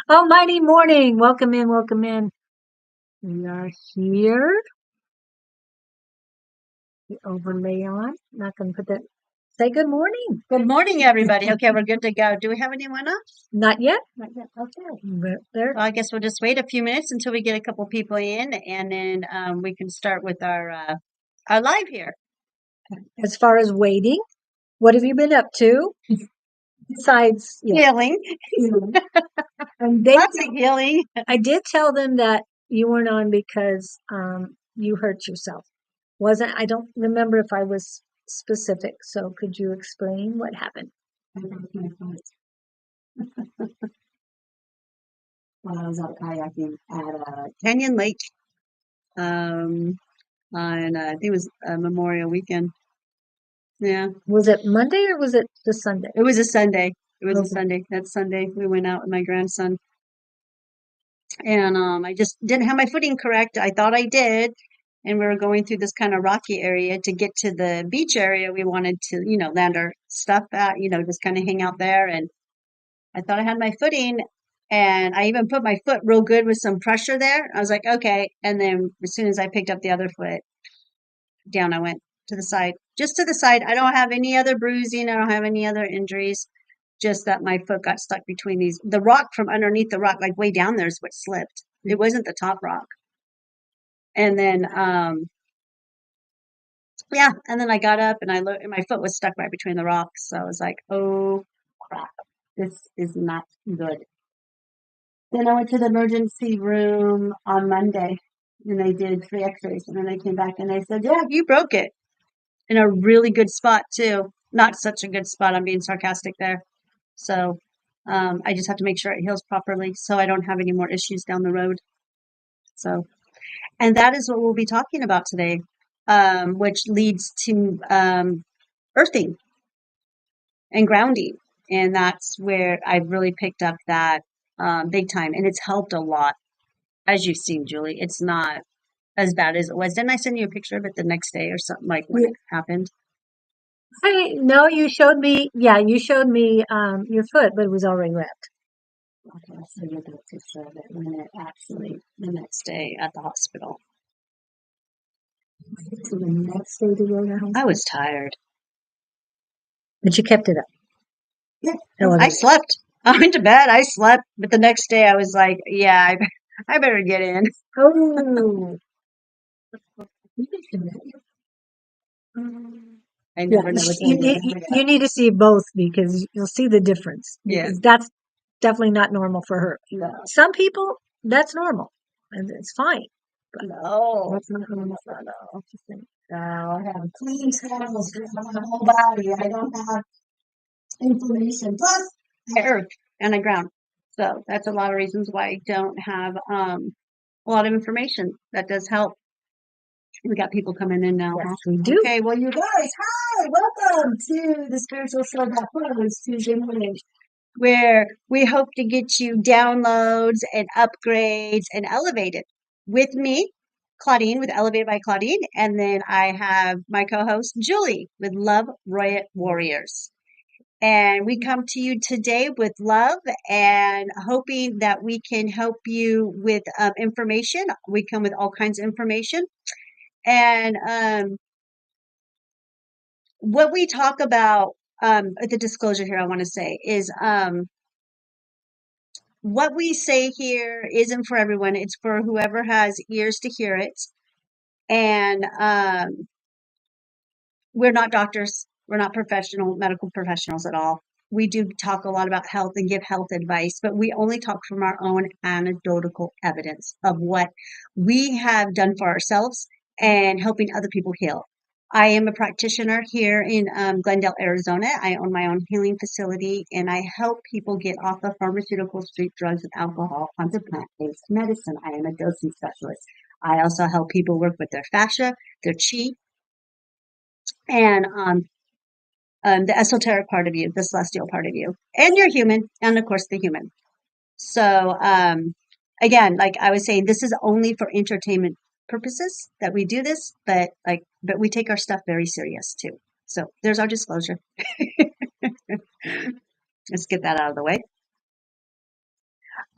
Almighty morning. Welcome in, welcome in. We are here. The overlay on. Not going to put that. Say good morning. Good morning, everybody. Okay, we're good to go. Do we have anyone else? Not yet. Not yet. Okay. But there. Well, I guess we'll just wait a few minutes until we get a couple people in, and then we can start with our live here. As far as waiting, what have you been up to? Besides, Healing, and lots of healing. I did tell them that you weren't on because you hurt yourself. I don't remember if I was specific. So could you explain what happened? While I was out kayaking at Canyon Lake on I think it was Memorial Weekend. Yeah. Was it Monday or was it the Sunday? It was a Sunday. It was a Okay. Sunday. That Sunday we went out with my grandson. And I just didn't have my footing correct. I thought I did. And we were going through this kind of rocky area to get to the beach area. We wanted to, land our stuff at, just kind of hang out there. And I thought I had my footing. And I even put my foot real good with some pressure there. I was like, okay. And then as soon as I picked up the other foot, down I went to the side, just to the side. I don't have any other bruising. I don't have any other injuries. Just that my foot got stuck between the rock from underneath the rock, like way down there is what slipped. It wasn't the top rock. And then, yeah, and then I got up and I looked and my foot was stuck right between the rocks. So I was like, oh crap, this is not good. Then I went to the emergency room on Monday and they did 3 x-rays and then they came back and they said, yeah, you broke it in a really good spot too. Not such a good spot. I'm being sarcastic there. So I just have to make sure it heals properly so I don't have any more issues down the road. So, and that is what we'll be talking about today, which leads to earthing and grounding. And that's where I've really picked up that big time. And it's helped a lot. As you've seen, Julie, it's not as bad as it was. Didn't I send you a picture of it the next day or something like when it happened? No, you showed me. Yeah, you showed me your foot, but it was already wrapped. Okay, I'll send you the picture of it when it actually the next day at the hospital. So the next day to go to the hospital. I was tired. But you kept it up. Yeah, I slept. I went to bed. I slept, but the next day I was like, "Yeah, I better get in." Oh, I never know what's going to you need to see both because you'll see the difference. Yeah. Because that's definitely not normal for her. No, Some people, that's normal, and it's fine. no, That's not normal. no. No, I have clean cells throughout my whole body. I don't have inflammation. Plus, I earth and I ground. So that's a lot of reasons why I don't have a lot of information. That does help. We got people coming in now. Yes, Huh? we do. Okay, well, you guys, hi, welcome to the Spiritual Show that flows Tuesday morning, where we hope to get you downloads and upgrades and elevated. With me, Claudine with Elevated by Claudine, and then I have my co-host Julie with Love Royal Warriors. And we come to you today with love and hoping that we can help you with information. We come with all kinds of information. And what we talk about, the disclosure here I want to say is what we say here isn't for everyone. It's for whoever has ears to hear it. And we're not doctors. We're not medical professionals at all. We do talk a lot about health and give health advice, but we only talk from our own anecdotal evidence of what we have done for ourselves and helping other people heal. I am a practitioner here in Glendale, Arizona. I own my own healing facility and I help people get off of pharmaceutical, street drugs, and alcohol onto plant-based medicine. I am a dosing specialist. I also help people work with their fascia, their chi, and the esoteric part of you, the celestial part of you, and your human, and of course the human. So again, like I was saying, this is only for entertainment purposes that we do this, but we take our stuff very serious too. So there's our disclosure. Let's get that out of the way.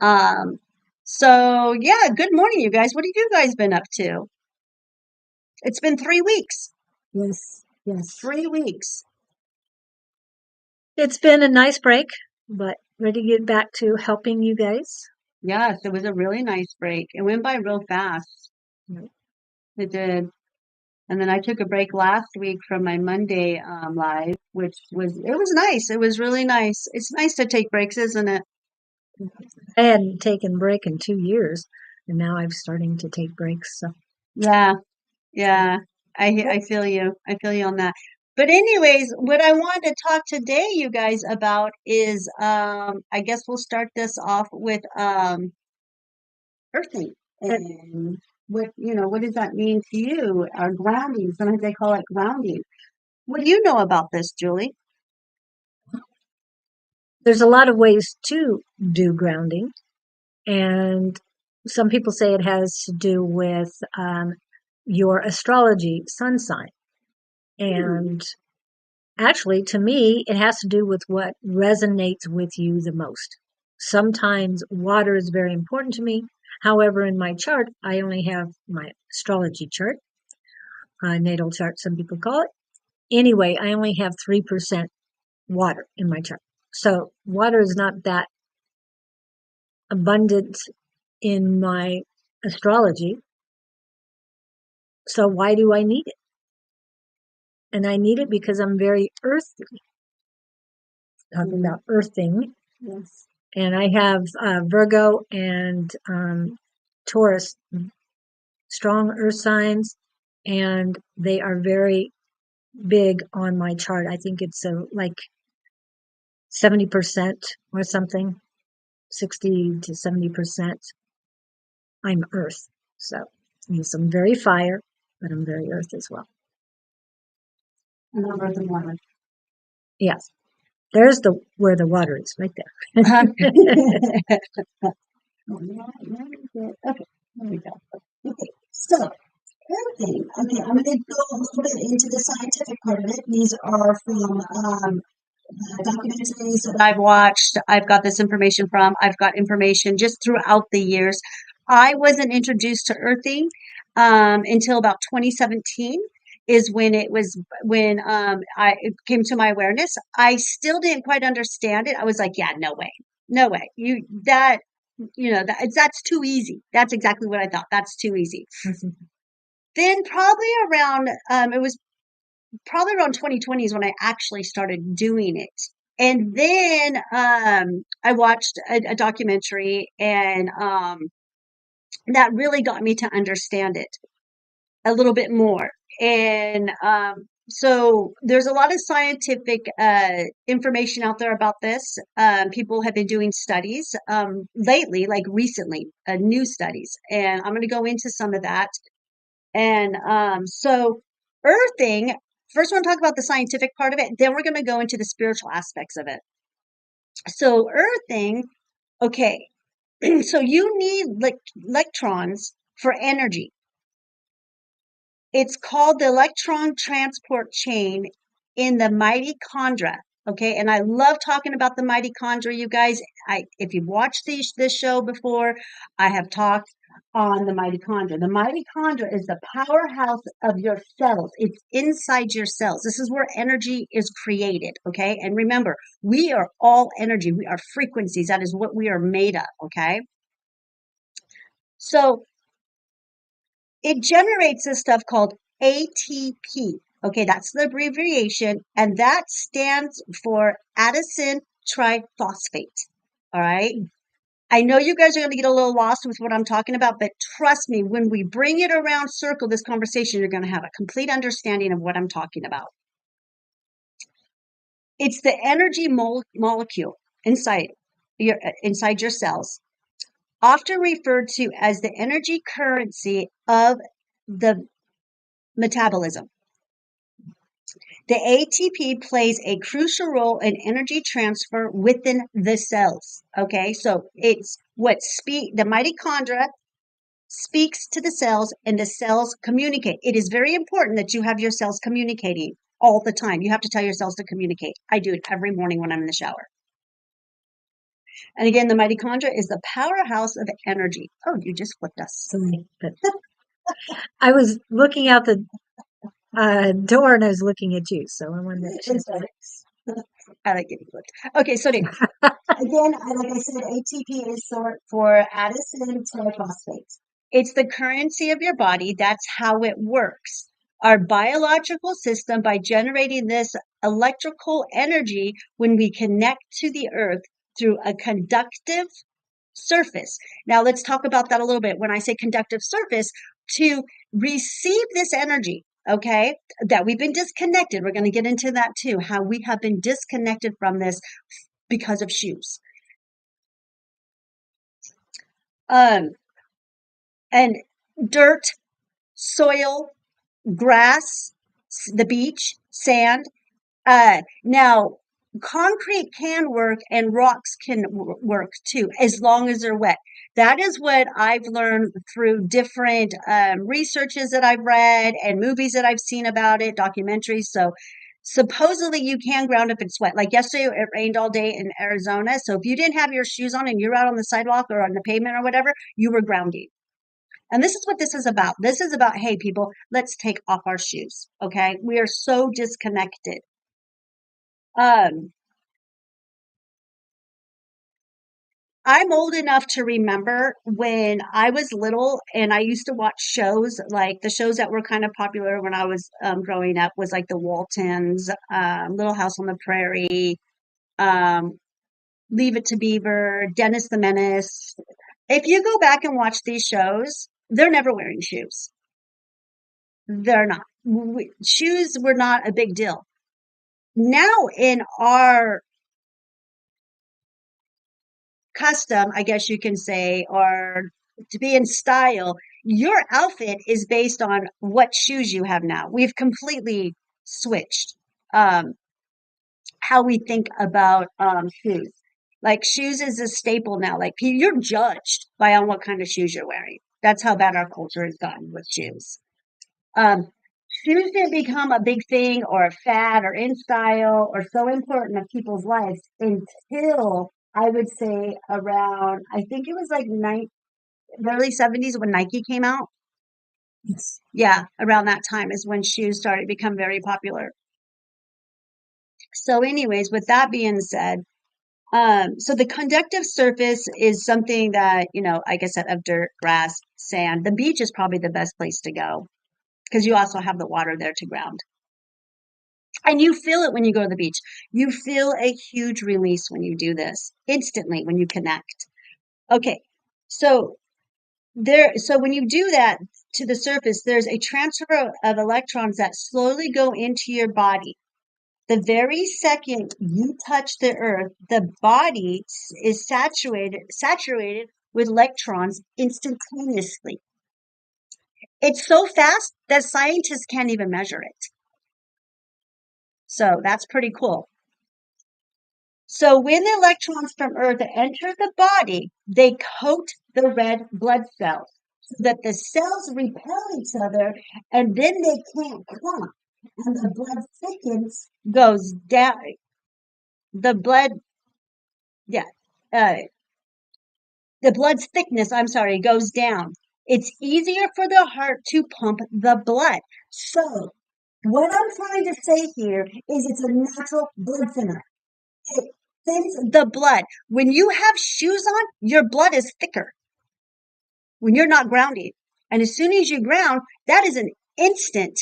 So yeah, good morning, you guys. What have you guys been up to? It's been 3 weeks. Yes, yes. 3 weeks. It's been a nice break, but ready to get back to helping you guys. Yes, it was a really nice break. It went by real fast. Mm. It did. And then I took a break last week from my Monday live, which was nice. It was really nice. It's nice to take breaks, isn't it? I hadn't taken a break in 2 years, and now I'm starting to take breaks. So, Yeah, yeah. I feel you. I feel you on that. But anyways, what I wanted to talk today, you guys, about is I guess we'll start this off with earthing and what does that mean to you? Grounding. Sometimes they call it grounding. What do you know about this, Julie? there's a lot of ways to do grounding, and some people say it has to do with your astrology sun sign. And actually, to me, it has to do with what resonates with you the most. Sometimes water is very important to me. However, in my chart, I only have my astrology chart, natal chart, some people call it. Anyway, I only have 3% water in my chart. So water is not that abundant in my astrology. So why do I need it? And I need it because I'm very earthy. Talking about earthing. Yes. And I have Virgo and Taurus, strong earth signs, and they are very big on my chart. I think it's like 70% or something, 60 to 70%. I'm earth. So, yes, I'm very fire, but I'm very earth as well. And I'm earth and water. Yes. There's where the water is, right there. Okay, there we go. Okay, so earthing. Okay, I'm going to go a little bit into the scientific part of it. These are from documentaries that I've watched. I've got this information from. I've got information just throughout the years. I wasn't introduced to earthing until about 2017 is when it came to my awareness. I still didn't quite understand it. I was like, yeah, no way. No way. That's too easy. That's exactly what I thought. That's too easy. Then probably around it was probably around 2020 is when I actually started doing it. And then I watched a documentary, and that really got me to understand it a little bit more. And so there's a lot of scientific information out there about this. People have been doing studies lately, like recently, new studies. And I'm going to go into some of that. And so earthing, first, I want to talk about the scientific part of it. Then we're going to go into the spiritual aspects of it. So earthing, okay. So you need electrons for energy. It's called the electron transport chain in the mitochondria. Okay, and I love talking about the mitochondria, you guys. If you've watched this show before, I have talked on the mitochondria. The mitochondria is the powerhouse of your cells. It's inside your cells. This is where energy is created. Okay, and remember, we are all energy. We are frequencies. That is what we are made of. Okay, so it generates this stuff called ATP. Okay, that's the abbreviation, and that stands for adenosine triphosphate. All right. I know you guys are going to get a little lost with what I'm talking about, but trust me, when we bring it around circle this conversation, you're going to have a complete understanding of what I'm talking about. It's the energy molecule inside your cells, often referred to as the energy currency of the metabolism. The ATP plays a crucial role in energy transfer within the cells. Okay, so it's the mitochondria speaks to the cells, and the cells communicate. It is very important that you have your cells communicating all the time. You have to tell your cells to communicate. I do it every morning when I'm in the shower. And again, the mitochondria is the powerhouse of energy. Oh, you just flipped us. Sorry, but I was looking out the door and I was looking at you, so I wanted to. I like getting flipped. Okay, so again, like I said, ATP is short for adenosine triphosphate. It's the currency of your body. That's how it works. Our biological system, by generating this electrical energy when we connect to the earth through a conductive surface. Now, let's talk about that a little bit. When I say conductive surface, to receive this energy, okay, that we've been disconnected. We're going to get into that too, how we have been disconnected from this because of shoes. And dirt, soil, grass, the beach, sand. Now, concrete can work and rocks can work too, as long as they're wet. That is what I've learned through different researches that I've read and movies that I've seen about it, documentaries. So supposedly you can ground if it's wet. Like yesterday, it rained all day in Arizona. So if you didn't have your shoes on and you're out on the sidewalk or on the pavement or whatever, you were grounding. And this is what this is about. This is about, hey, people, let's take off our shoes. Okay. We are so disconnected. I'm old enough to remember when I was little and I used to watch shows, like the shows that were kind of popular when I was growing up was like the Waltons, Little House on the Prairie, um, Leave It to Beaver, Dennis the Menace. If you go back and watch these shows, they're never wearing shoes. They're not. Shoes were not a big deal. Now in our custom, I guess you can say, or to be in style, your outfit is based on what shoes you have now. We've completely switched how we think about shoes. Like shoes is a staple now. Like you're judged by on what kind of shoes you're wearing. That's how bad our culture has gotten with shoes. Um, Shoes didn't become a big thing or a fad or in style or so important of people's lives until I would say around, I think it was like the early 70s when Nike came out. Yes. Yeah, around that time is when shoes started to become very popular. So, anyways, with that being said, so the conductive surface is something that, like I said, of dirt, grass, sand. The beach is probably the best place to go because you also have the water there to ground. And you feel it when you go to the beach. You feel a huge release when you do this instantly when you connect. Okay. So when you do that to the surface, there's a transfer of electrons that slowly go into your body. The very second you touch the earth, the body is saturated with electrons instantaneously. It's so fast that scientists can't even measure it. So that's pretty cool. So when the electrons from Earth enter the body, they coat the red blood cells so that the cells repel each other and then they can't clump. And the blood thickens, goes down. The blood, yeah, the blood's thickness, I'm sorry, goes down. It's easier for the heart to pump the blood. So what I'm trying to say here is it's a natural blood thinner. It thins the blood. When you have shoes on, your blood is thicker when you're not grounding. And as soon as you ground, that is an instant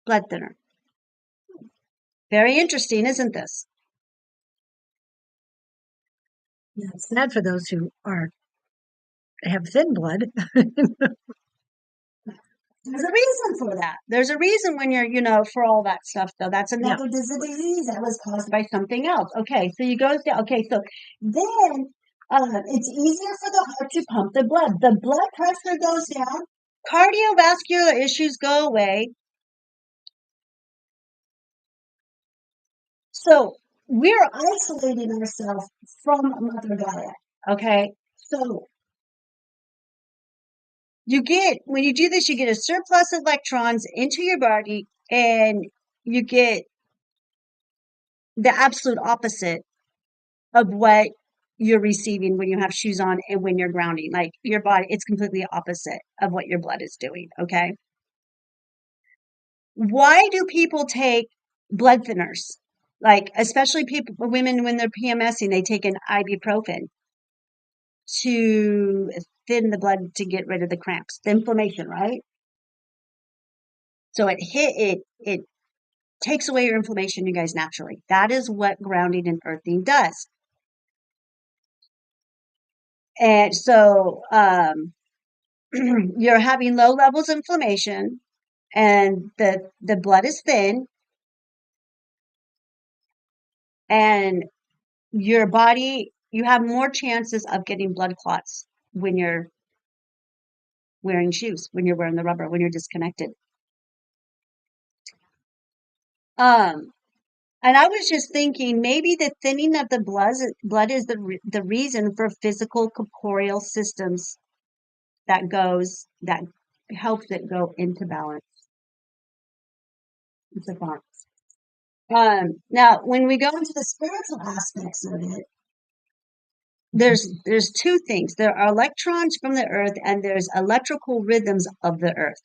blood thinner. Very interesting, isn't this? Yeah, it's sad for those who have thin blood. There's a reason for that. There's a reason when you're, for all that stuff, though. That's another disease that was caused by something else. Okay, so you go down. Okay, so then it's easier for the heart to pump the blood. The blood pressure goes down. Cardiovascular issues go away. So we're isolating ourselves from Mother Gaia. Okay, so when you do this, you get a surplus of electrons into your body, and you get the absolute opposite of what you're receiving when you have shoes on and when you're grounding. Like your body, it's completely opposite of what your blood is doing. Okay. Why do people take blood thinners? Like, especially people, women, when they're PMSing, they take an ibuprofen to thin the blood to get rid of the cramps, the inflammation, right? So it takes away your inflammation, you guys, naturally. That is what grounding and earthing does. And so you're having low levels of inflammation and the blood is thin and your body, you have more chances of getting blood clots when you're wearing shoes, when you're wearing the rubber, when you're disconnected. Um, and I was just thinking maybe the thinning of the blood is the reason for physical corporeal systems that helps it go into balance. It's a thought. Now, when we go into the spiritual aspects of it, there's two things. There are electrons from the earth and there's electrical rhythms of the earth.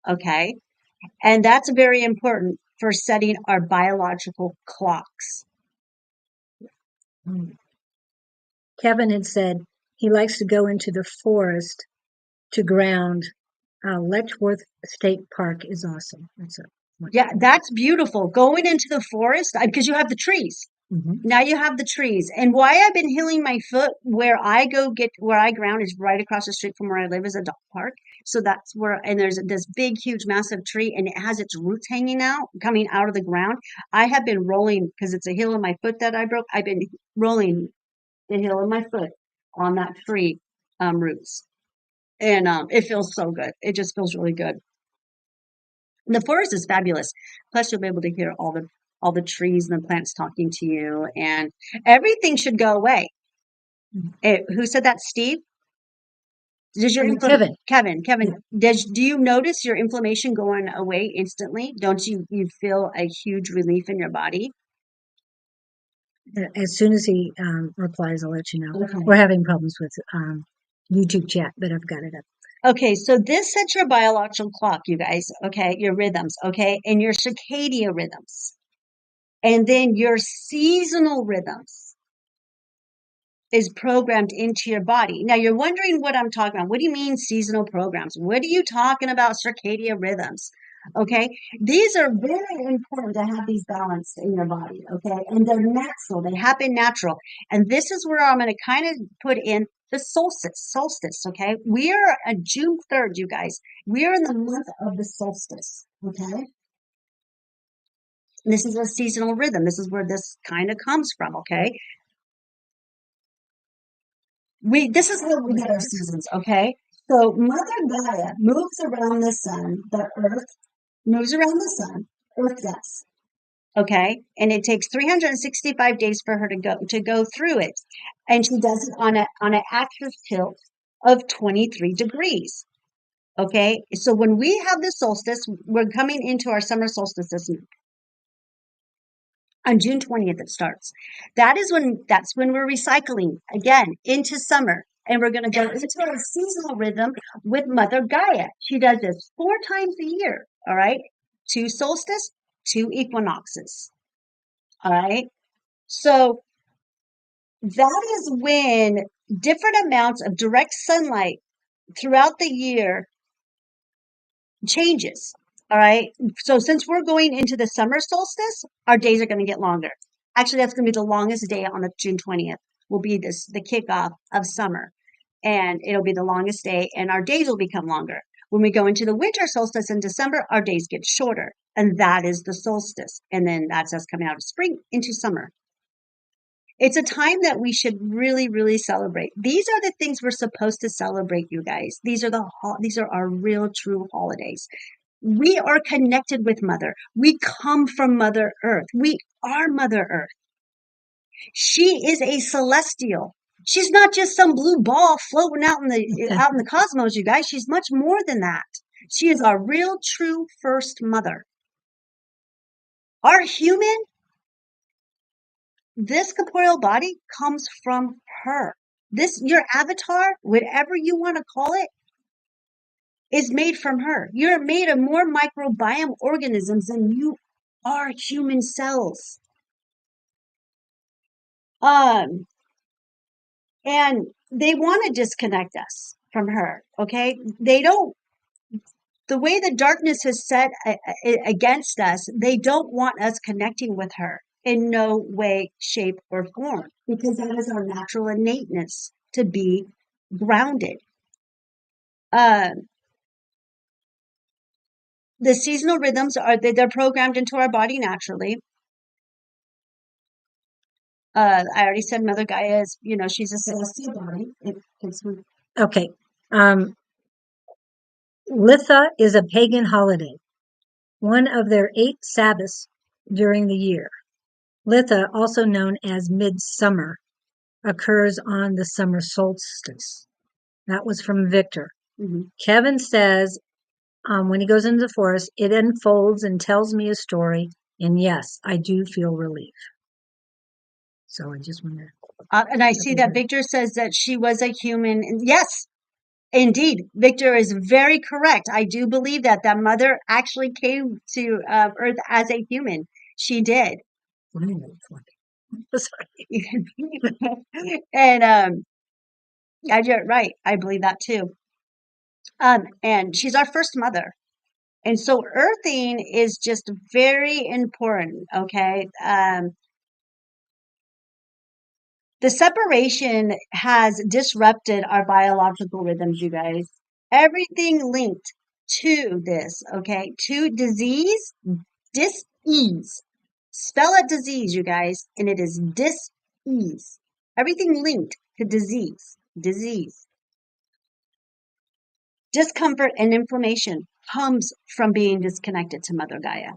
Okay. And that's very important for setting our biological clocks. Kevin had said he likes to go into the forest to ground. Letchworth State Park is awesome. Yeah, that's beautiful. Going into the forest because you have the trees. Mm-hmm. Now you have the trees. And why I've been healing my foot where I ground is right across the street from where I live is a dog park. So that's where, and there's this big, huge, massive tree and it has its roots hanging out, coming out of the ground. I have been rolling because it's a heel in my foot that I broke. I've been rolling the heel of my foot on that tree roots. And it feels so good. It just feels really good. And the forest is fabulous. Plus, you'll be able to hear all the trees and the plants talking to you, and everything should go away. Who said that, Steve? Does your Kevin? Yeah. Do you notice your inflammation going away instantly? Don't you feel a huge relief in your body? As soon as he replies, I'll let you know. Okay. We're having problems with YouTube chat, but I've got it up. Okay, so this sets your biological clock, you guys. Okay, your rhythms. Okay, and your circadian rhythms, and then your seasonal rhythms is programmed into your body. Now you're wondering what I'm talking about. What do you mean seasonal programs? What are you talking about circadian rhythms? Okay. These are very important to have these balanced in your body. Okay. And they're natural. They happen natural. And this is where I'm going to kind of put in the solstice. Okay. We are on June 3rd, you guys. We are in the month of the solstice. Okay. And this is a seasonal rhythm. This is where this kind of comes from. Okay. This is how we get our seasons, okay? So Mother Gaia moves around the sun, the earth moves around the sun, earth does. Okay? And it takes 365 days for her to go through it. And she does it on an axis tilt of 23 degrees. Okay? So when we have the solstice, we're coming into our summer solstice this month. On June 20th, it starts. That's when we're recycling again into summer. And we're going to go into our seasonal rhythm with Mother Gaia. She does this 4 times a year. All right. 2 solstice, 2 equinoxes. All right. So that is when different amounts of direct sunlight throughout the year changes. All right. So since we're going into the summer solstice, our days are going to get longer. Actually, that's going to be the longest day on the June 20th will be the kickoff of summer. And it'll be the longest day and our days will become longer. When we go into the winter solstice in December, our days get shorter. And that is the solstice. And then that's us coming out of spring into summer. It's a time that we should really, really celebrate. These are the things we're supposed to celebrate, you guys. These are our real, true holidays. We are connected with Mother. We come from Mother Earth. We are Mother Earth. She is a celestial. She's not just some blue ball floating out in the cosmos, you guys. She's much more than that. She is our real, true first mother. Our human this corporeal body comes from her. Your avatar, whatever you want to call it, is made from her. You're made of more microbiome organisms than you are human cells. Um, and they want to disconnect us from her. Okay. The way the darkness is set against us, they don't want us connecting with her in no way, shape, or form, because that is our natural innateness to be grounded. Uh, the seasonal rhythms they're programmed into our body naturally. I already said Mother Gaia is, she's a celestial body. Okay. Litha is a pagan holiday, one of their 8 Sabbaths during the year. Litha, also known as midsummer, occurs on the summer solstice. That was from Victor. Mm-hmm. Kevin says, when he goes into the forest, it unfolds and tells me a story. And yes, I do feel relief. So I just want to. And I see that Victor says that she was a human. Yes, indeed. Victor is very correct. I do believe that mother actually came to Earth as a human. She did. Sorry. And yeah, you're right. I believe that too. And she's our first mother. And so earthing is just very important, okay? The separation has disrupted our biological rhythms, you guys. Everything linked to this, okay? To disease, dis-ease. Spell out disease, you guys, and it is dis-ease. Everything linked to disease. Discomfort and inflammation comes from being disconnected to Mother Gaia.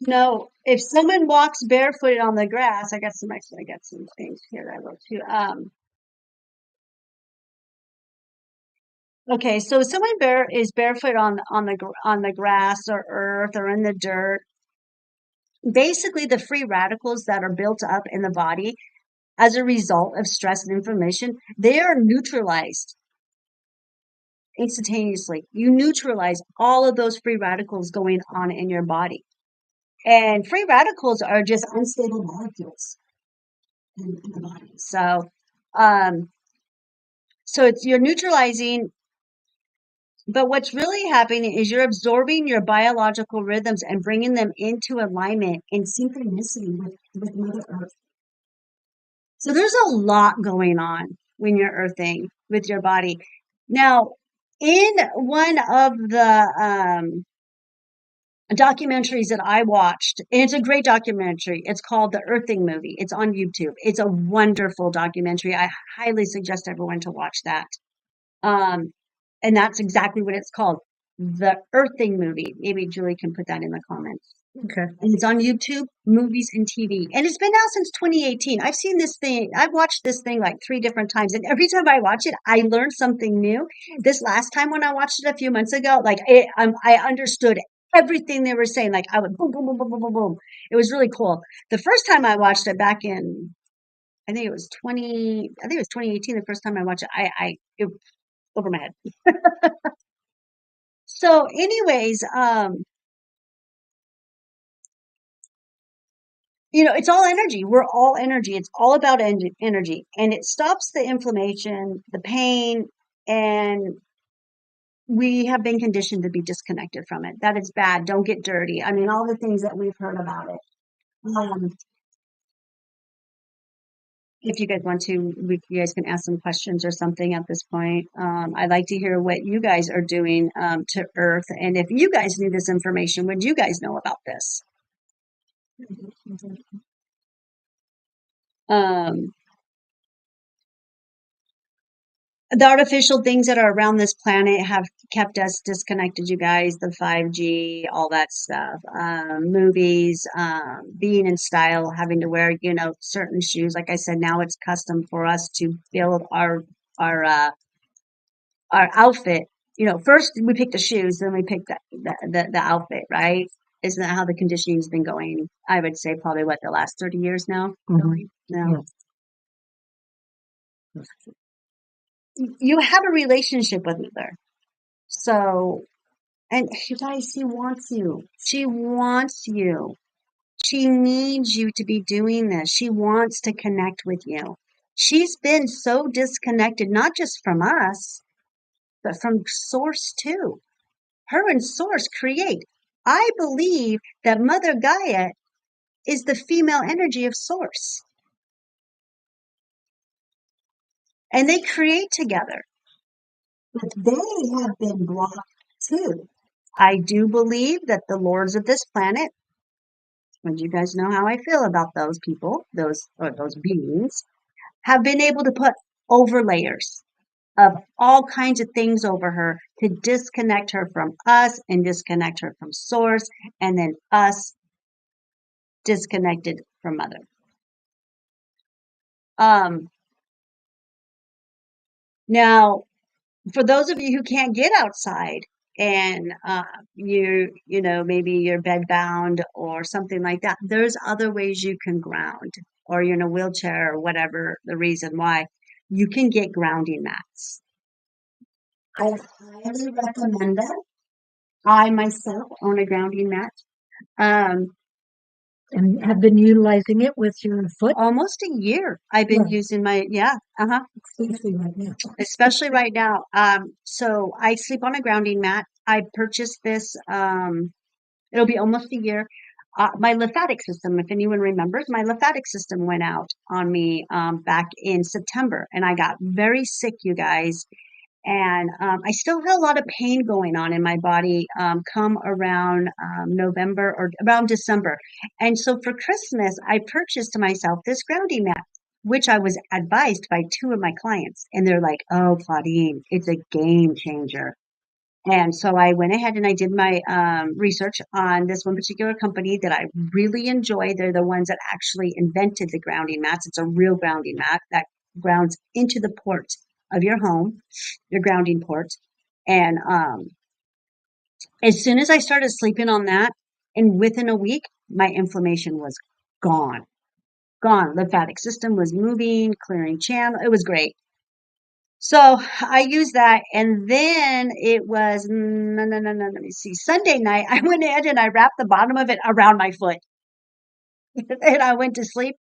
No, if someone walks barefooted on the grass, I got some things here that I wrote too. Okay, so if someone is barefoot on the grass or earth or in the dirt, basically the free radicals that are built up in the body as a result of stress and inflammation, they are neutralized instantaneously. You neutralize all of those free radicals going on in your body. And free radicals are just unstable molecules in the body. So you're neutralizing, but what's really happening is you're absorbing your biological rhythms and bringing them into alignment in synchronicity with Mother Earth. So there's a lot going on when you're earthing with your body. Now, in one of the documentaries that I watched, and it's a great documentary. It's called The Earthing Movie. It's on YouTube. It's a wonderful documentary. I highly suggest everyone to watch that. And that's exactly what it's called. The Earthing Movie. Maybe Julie can put that in the comments. Okay. And it's on YouTube, movies, and TV. And it's been out since 2018. I've watched this thing like 3 different times. And every time I watch it, I learn something new. This last time when I watched it a few months ago, I understood everything they were saying. Like I would boom, boom, boom, boom, boom, boom, boom. It was really cool. The first time I watched it back in, I think it was 2018. The first time I watched it, it over my head. So anyways, it's all energy. We're all energy. It's all about energy, and it stops the inflammation, the pain, and we have been conditioned to be disconnected from it. That is bad. Don't get dirty. I mean, all the things that we've heard about it. If you guys want to, you guys can ask some questions or something at this point. I'd like to hear what you guys are doing to Earth, and if you guys knew this information, would you guys know about this? The artificial things that are around this planet have kept us disconnected, you guys. The 5G, all that stuff. Movies, being in style, having to wear, certain shoes. Like I said, now it's custom for us to build our outfit first we pick the shoes, then we pick the outfit, right? Isn't that how the conditioning's been going? I would say probably the last 30 years now. Mhm. No. Yeah. You have a relationship with her. So, and you guys, she wants you. She wants you. She needs you to be doing this. She wants to connect with you. She's been so disconnected, not just from us, but from Source too. Her and Source create. I believe that Mother Gaia is the female energy of Source. And they create together. But they have been blocked too. I do believe that the lords of this planet, and you guys know how I feel about those people, those beings, have been able to put overlayers of all kinds of things over her to disconnect her from us and disconnect her from Source, and then us disconnected from Mother. Now, for those of you who can't get outside and maybe you're bed bound or something like that, there's other ways you can ground, or you're in a wheelchair or whatever the reason why. You can get grounding mats. I highly recommend that. I myself own a grounding mat. And have been utilizing it with your foot? Almost a year I've been using my, Especially right now. Especially right now. So I sleep on a grounding mat. I purchased this, it'll be almost a year. My lymphatic system, if anyone remembers, my lymphatic system went out on me back in September, and I got very sick, you guys. And I still had a lot of pain going on in my body come around November or around December. And so for Christmas, I purchased myself this grounding mat, which I was advised by two of my clients. And they're like, "Oh, Claudene, it's a game changer." And so I went ahead and I did my research on this one particular company that I really enjoy. They're the ones that actually invented the grounding mats. It's a real grounding mat that grounds into the port of your home, your grounding port. And as soon as I started sleeping on that, and within a week, my inflammation was gone. Gone. Lymphatic system was moving, clearing channel. It was great. So I used that, and then it was no, let me see. Sunday night, I went ahead and I wrapped the bottom of it around my foot, and I went to sleep,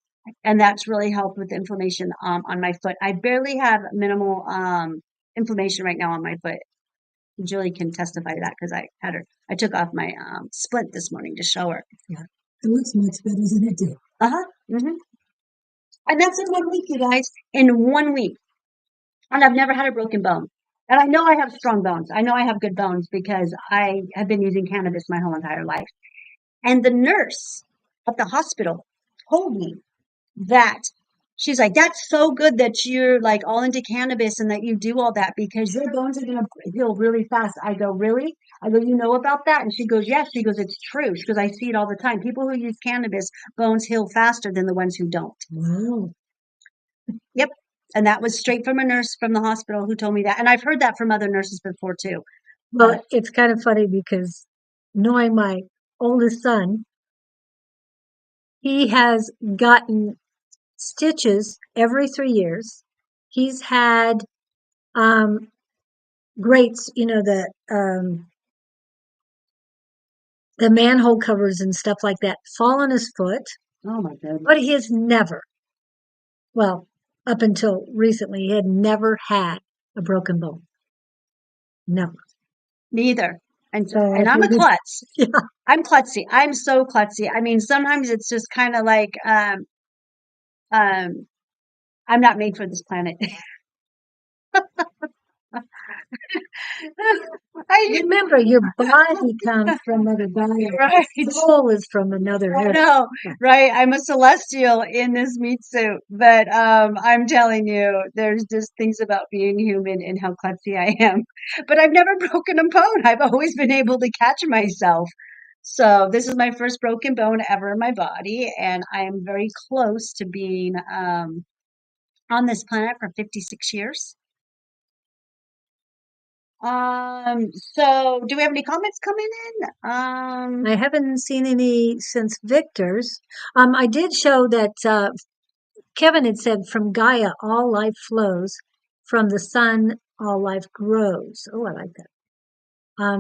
and that's really helped with the inflammation on my foot. I barely have minimal inflammation right now on my foot. Julie can testify to that because I took off my splint this morning to show her. Yeah, it looks much better than it did. Mm-hmm. And that's in 1 week, you guys. In 1 week. And I've never had a broken bone. And I know I have strong bones. I know I have good bones because I have been using cannabis my whole entire life. And the nurse at the hospital told me that she's like, "That's so good that you're like all into cannabis and that you do all that because your bones are going to heal really fast." I go, "Really?" I go, "You know about that?" And she goes, "Yes." She goes, "It's true." She goes, "I see it all the time. People who use cannabis, bones heal faster than the ones who don't." Wow. Yep. And that was straight from a nurse from the hospital who told me that. And I've heard that from other nurses before too. Well, it's kind of funny because knowing my oldest son, he has gotten stitches every 3 years. He's had grates, the manhole covers and stuff like that fall on his foot. Oh my goodness. But he has never, well, up until recently, he had never had a broken bone. Never. Neither. And So and I'm a klutz. Yeah. I'm klutzy. I'm so klutzy. I mean, sometimes it's just kind of like I'm not made for this planet. Remember, your body comes from Mother Gaia. Right. Your soul is from another I earth. know, right? I'm a celestial in this meat suit, but I'm telling you, there's just things about being human and how klutzy I am. But I've never broken a bone. I've always been able to catch myself. So this is my first broken bone ever in my body, and I am very close to being on this planet for 56 years. So do we have any comments coming in? I haven't seen any since Victor's. I did show that Kevin had said, from Gaia, all life flows. From the sun, all life grows. Oh, I like that.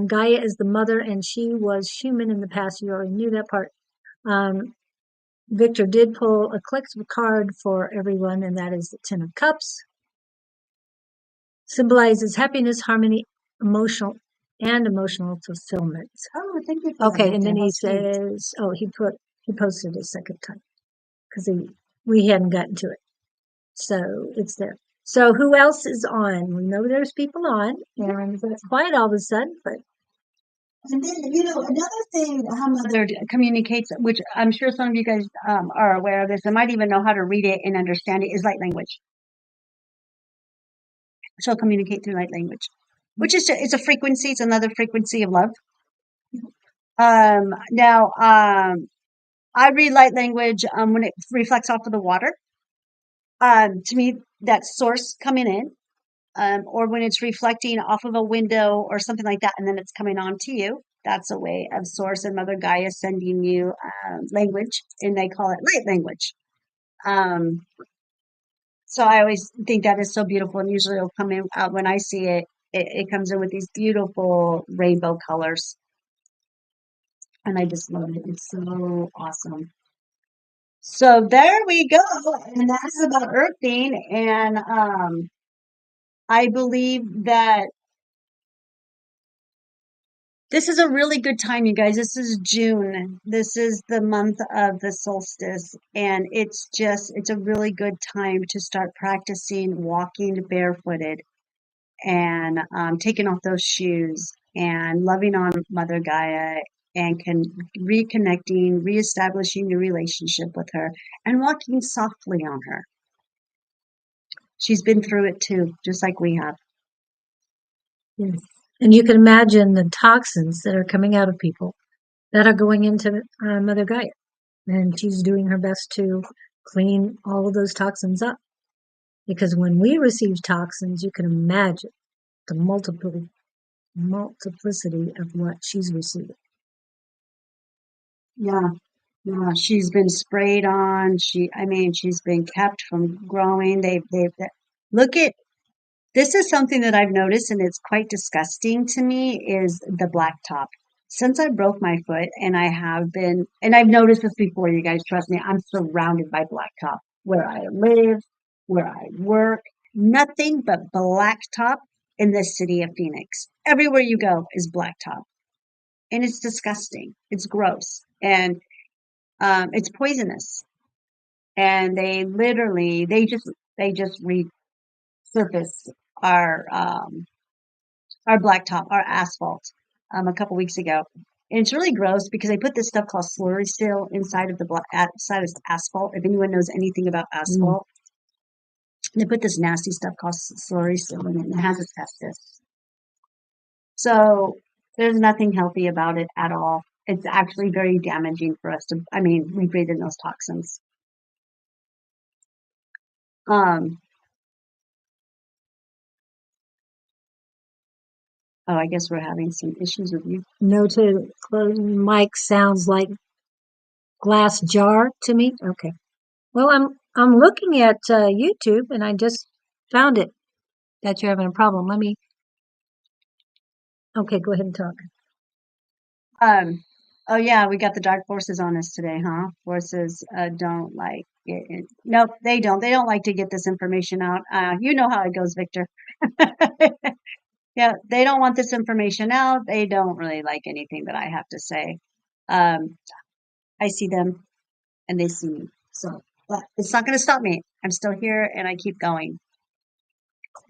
Gaia is the mother, and she was human in the past. You already knew that part. Um, Victor did pull a collectible card for everyone, and that is the Ten of Cups. Symbolizes happiness, harmony, emotional fulfillment. Oh, thank you for that, Okay, and Victor. then How he sweet. says, oh, he posted a second time because we hadn't gotten to it. So it's there. So who else is on? We know there's people on, and it's quiet all of a sudden, but And then, another thing how Mother communicates, which I'm sure some of you guys are aware of this and might even know how to read it and understand it, is light language. She'll communicate through light language, which is it's a frequency. It's another frequency of love. Now, I read light language when it reflects off of the water. To me, that's source coming in. Or when it's reflecting off of a window or something like that, and then it's coming on to you. That's a way of source and Mother Gaia sending you language, and they call it light language. So I always think that is so beautiful, and usually it'll come in when I see it. It comes in with these beautiful rainbow colors, and I just love it. It's so awesome. So there we go, and that is about earthing, and I believe that this is a really good time, you guys. This is June. This is the month of the solstice, and it's a really good time to start practicing walking barefooted and taking off those shoes and loving on Mother Gaia and reconnecting, reestablishing your relationship with her and walking softly on her. She's been through it too, just like we have. yes. And you can imagine the toxins that are coming out of people that are going into Mother Gaia. And she's doing her best to clean all of those toxins up. Because when we receive toxins, you can imagine the multiplicity of what she's receiving. Yeah. Yeah, she's been sprayed on. She's been kept from growing. Look at this is something that I've noticed, and it's quite disgusting to me, is the black top. Since I broke my foot, and I've noticed this before, you guys, trust me, I'm surrounded by black top where I live, where I work, nothing but black top in the city of Phoenix. Everywhere you go is black top, and it's disgusting. It's gross, and it's poisonous. And they just resurfaced our blacktop, our asphalt, a couple weeks ago. And it's really gross because they put this stuff called slurry seal inside of outside of asphalt. If anyone knows anything about asphalt, they put this nasty stuff called slurry seal in it, and it has asbestos. So there's nothing healthy about it at all. It's actually very damaging for us we breathe in those toxins. Um, oh, I guess we're having some issues with you. Noted, Mike sounds like glass jar to me. Okay. Well, I'm looking at YouTube, and I just found it that you're having a problem. Okay, go ahead and talk. Oh yeah, we got the dark forces on us today, huh? Forces don't like it. Nope, they don't. They don't like to get this information out. You know how it goes, Victor. Yeah, they don't want this information out. They don't really like anything that I have to say. Um, I see them and they see me. So, but it's not going to stop me. I'm still here and I keep going.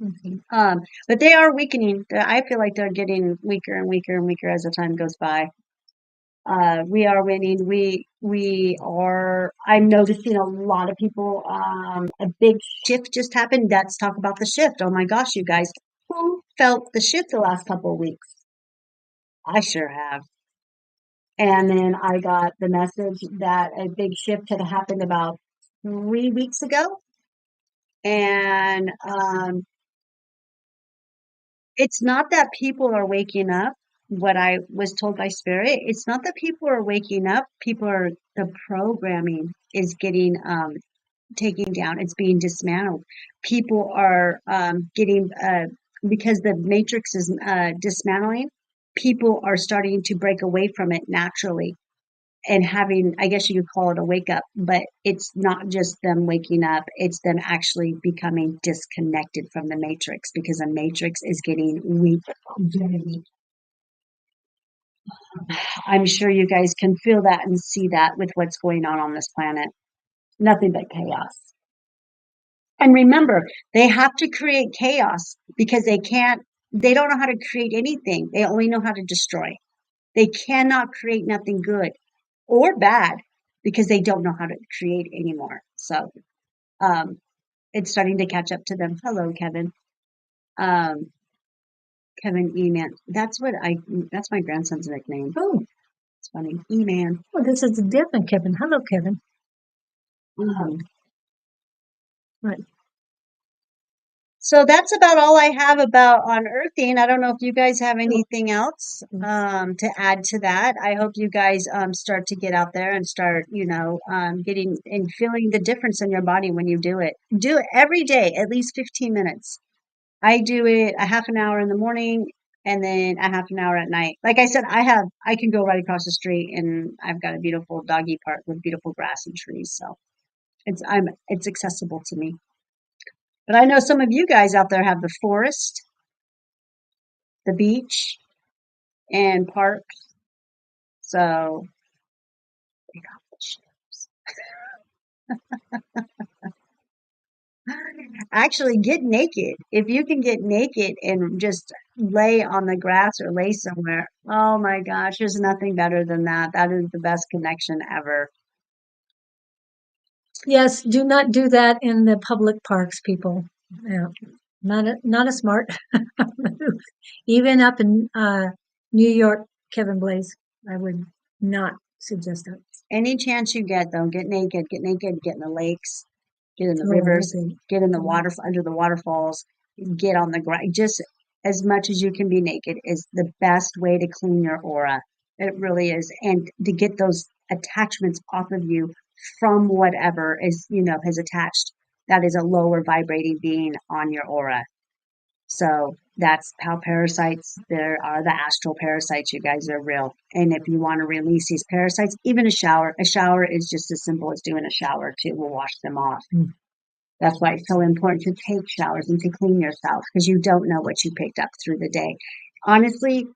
Okay. But they are weakening. I feel like they're getting weaker and weaker and weaker as the time goes by. We are winning. We are. I'm noticing a lot of people. A big shift just happened. Let's talk about the shift. Oh my gosh, you guys, who felt the shift the last couple of weeks? I sure have. And then I got the message that a big shift had happened about 3 weeks ago, and it's not that people are waking up. What I was told by spirit, it's not that people are waking up. The programming is getting taken down. It's being dismantled. People are getting, because the matrix is dismantling, people are starting to break away from it naturally and having, I guess you could call it a wake up, but it's not just them waking up, it's them actually becoming disconnected from the matrix because the matrix is getting weak, very weak. I'm sure you guys can feel that and see that with what's going on this planet. Nothing but chaos. And remember, they have to create chaos because they don't know how to create anything. They only know how to destroy. They cannot create nothing good or bad because they don't know how to create anymore. So, um, it's starting to catch up to them. Hello, Kevin. Um, Kevin E-Man. That's my grandson's nickname. Oh, It's funny. E-Man. well, this is a different Kevin. Hello, Kevin. Um, Right. So that's about all I have about unearthing. I don't know if you guys have anything else to add to that. I hope you guys start to get out there and start, getting and feeling the difference in your body when you do it. Do it every day, at least 15 minutes. I do it a half an hour in the morning and then a half an hour at night. Like I said, I can go right across the street and I've got a beautiful doggy park with beautiful grass and trees. So it's accessible to me. But I know some of you guys out there have the forest, the beach, and parks. So actually get naked. If you can get naked and just lay on the grass or lay somewhere, oh my gosh, there's nothing better than that. That is the best connection ever. Yes, do not do that in the public parks, people. Yeah, not a smart move. Even up in New York, Kevin Blaze, I would not suggest that. Any chance you get, though, get naked, get naked, get in the lakes, get in the Oh, rivers, okay. get in the water, under the waterfalls, get on the ground. Just as much as you can be naked is the best way to clean your aura. It really is. And to get those attachments off of you from whatever is, has attached. That is a lower vibrating being on your aura. So that's how parasites, there are the astral parasites, you guys are real. And if you want to release these parasites, even a shower is just as simple as doing a shower too. Will wash them off. Mm. That's why it's so important to take showers and to clean yourself because you don't know what you picked up through the day. Honestly,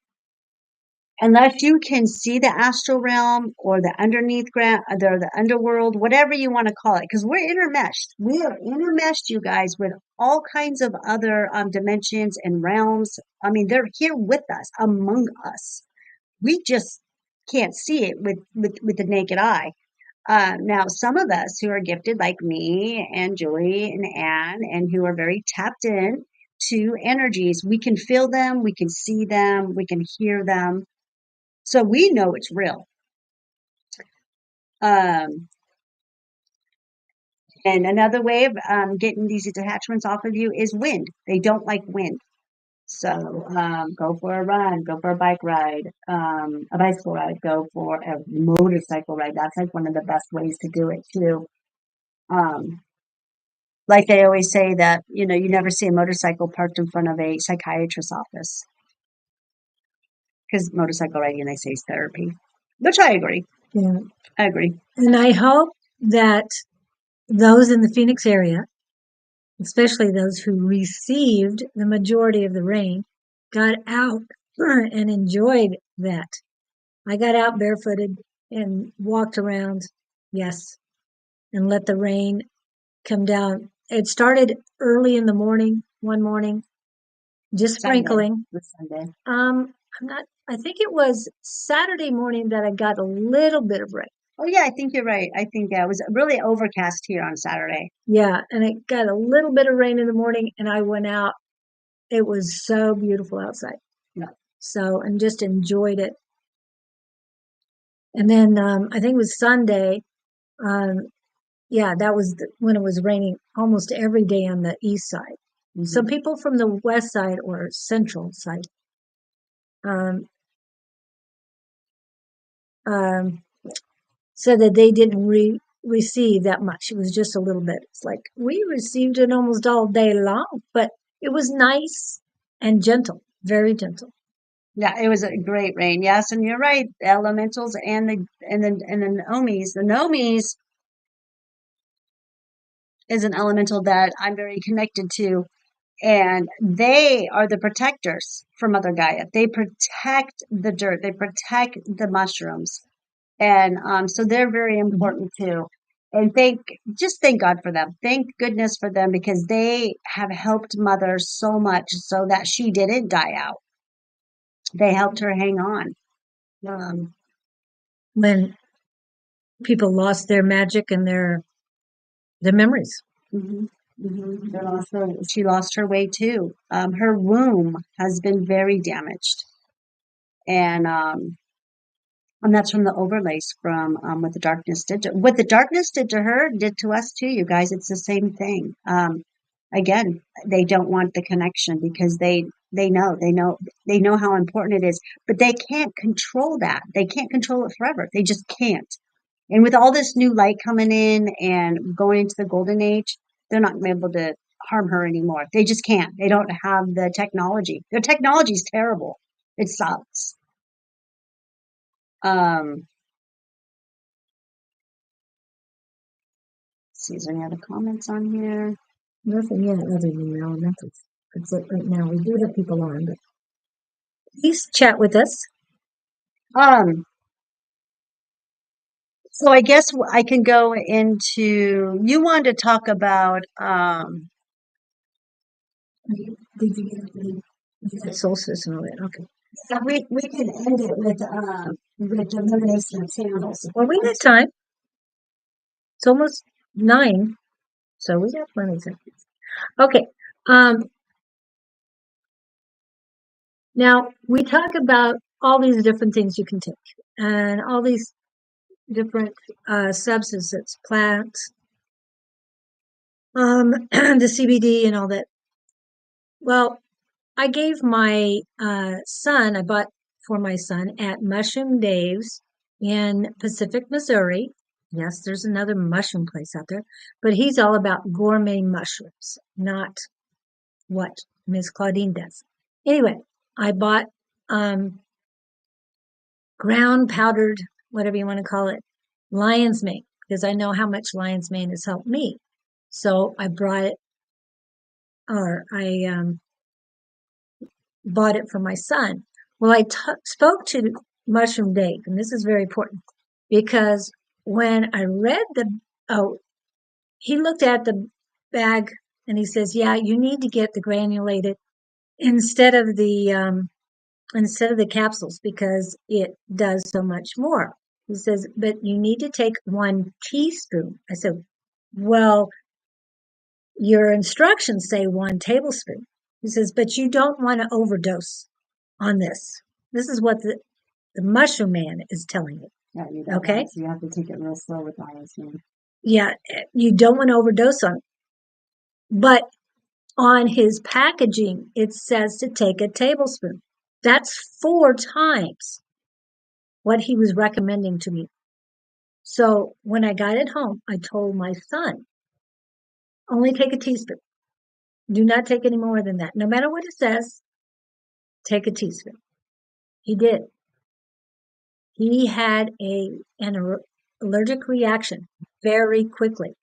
unless you can see the astral realm or the underneath ground, or the underworld, whatever you want to call it, because we're intermeshed. We are intermeshed, you guys, with all kinds of other dimensions and realms. I mean, they're here with us, among us. We just can't see it with the naked eye. Now, some of us who are gifted, like me and Julie and Anne, and who are very tapped in to energies, we can feel them, we can see them, we can hear them, so we know it's real. Um, and another way of getting these detachments off of you is wind. They don't like wind. So go for a run, go for a bike ride, a bicycle ride, go for a motorcycle ride. That's like one of the best ways to do it too. Um, like they always say that, you never see a motorcycle parked in front of a psychiatrist's office because motorcycle riding, they say, is therapy, which I agree. Yeah. I agree. And I hope that those in the Phoenix area, especially those who received the majority of the rain, got out and enjoyed that. I got out barefooted and walked around, yes, and let the rain come down. It started early in the morning, one morning, just sprinkling. Sunday. I'm not, I think it was Saturday morning that I got a little bit of rain. Oh yeah, I think you're right. I think it was really overcast here on Saturday. Yeah, and it got a little bit of rain in the morning, and I went out. It was so beautiful outside. Yeah. So, and just enjoyed it. And then I think it was Sunday. Um, yeah, that was when it was raining almost every day on the east side. Some people from the west side or central side said that they didn't receive that much. It was just a little bit. It's like we received it almost all day long, but it was nice and gentle, very gentle. Yeah, it was a great rain. Yes, and you're right. The elementals and the Nomis. The Nomis is an elemental that I'm very connected to, and they are the protectors for Mother Gaia. They protect the dirt. They protect the mushrooms, and so they're very important too. And just thank God for them. Thank goodness for them because they have helped Mother so much so that she didn't die out. They helped her hang on. When people lost their magic and their memories. She lost her way too. Her womb has been very damaged, and that's from the overlays from what the darkness did to what the darkness did to her did to us too. You guys, it's the same thing. Again, they don't want the connection because they know how important it is, but they can't control that. They can't control it forever. They just can't. And with all this new light coming in and going into the golden age, they're not going to be able to harm her anymore. They just can't. They don't have the technology. Their technology is terrible. It sucks. See, is there any other comments on here? Nothing yet other than the elementals. That's it right now. We do have people on, but please chat with us. So I guess I can go into, you want to talk about, Did you get solstice and all that? Okay. so we can end it with elimination of candles. Well, we got time. It's almost 9, so we got plenty of time. Okay. Now we talk about all these different things you can take, and all these different substances, plants, the CBD and all that. Well, I gave my son, I bought for my son at Mushroom Dave's in Pacific, Missouri. Yes, there's another mushroom place out there, but he's all about gourmet mushrooms, not what Miss Claudine does. Anyway, I bought ground powdered, whatever you want to call it, lion's mane, because I know how much lion's mane has helped me. So I brought it, or I bought it for my son. Well, I spoke to Mushroom Dave, and this is very important because when I read he looked at the bag and he says, "Yeah, you need to get the granulated instead of the capsules because it does so much more." He says, "But you need to take 1 teaspoon." I said, "Well, your instructions say 1 tablespoon." He says, "But you don't want to overdose on this. This is what the mushroom man is telling you." Yeah, you don't Okay? want, so you have to take it real slow with lion's mane. Yeah, you don't want to overdose on it. But on his packaging, it says to take a tablespoon. That's 4 times what he was recommending to me. So when I got it home, I told my son, only take a teaspoon. Do not take any more than that. No matter what it says, take a teaspoon. He did. He had an allergic reaction very quickly.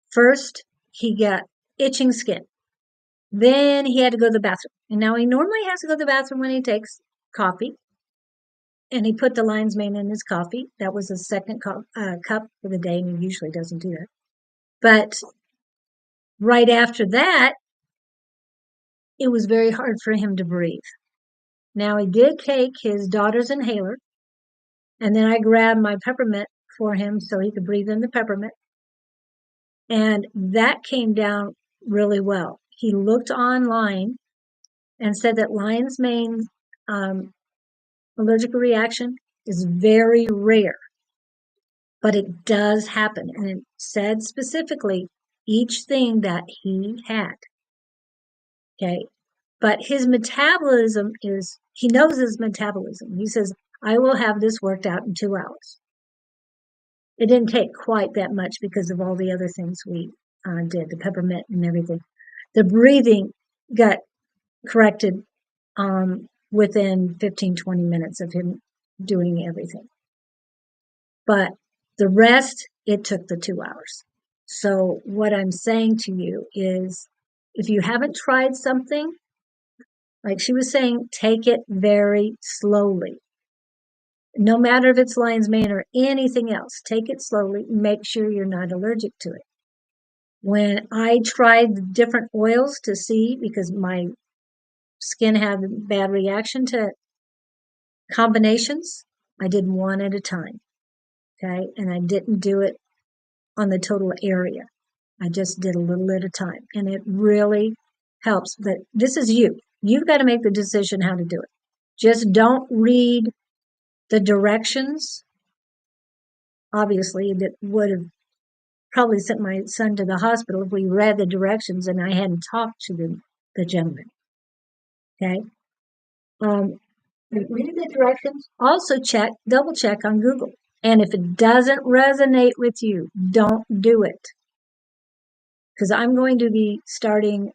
First, he got itching skin. Then he had to go to the bathroom. And now he normally has to go to the bathroom when he takes coffee. And he put the lion's mane in his coffee. That was his second cup for the day, and he usually doesn't do that. But right after that, it was very hard for him to breathe. Now he did take his daughter's inhaler, and then I grabbed my peppermint for him so he could breathe in the peppermint. And that came down really well. He looked online and said that lion's mane allergic reaction is very rare, but it does happen. And it said specifically each thing that he had. Okay. But his metabolism he knows his metabolism. He says, I will have this worked out in 2 hours. It didn't take quite that much because of all the other things we did, the peppermint and everything. The breathing got corrected within 15, 20 minutes of him doing everything. But the rest, it took the 2 hours. So what I'm saying to you is, if you haven't tried something, like she was saying, take it very slowly. No matter if it's lion's mane or anything else, take it slowly. Make sure you're not allergic to it. When I tried the different oils to see, because my skin had a bad reaction to combinations, I did one at a time. Okay. And I didn't do it on the total area. I just did a little at a time. And it really helps. But this is you. You've got to make the decision how to do it. Just don't read the directions. Obviously, that would have probably sent my son to the hospital if we read the directions and I hadn't talked to the gentleman. Okay. Read the directions. Also double check on Google. And if it doesn't resonate with you, don't do it. Because I'm going to be starting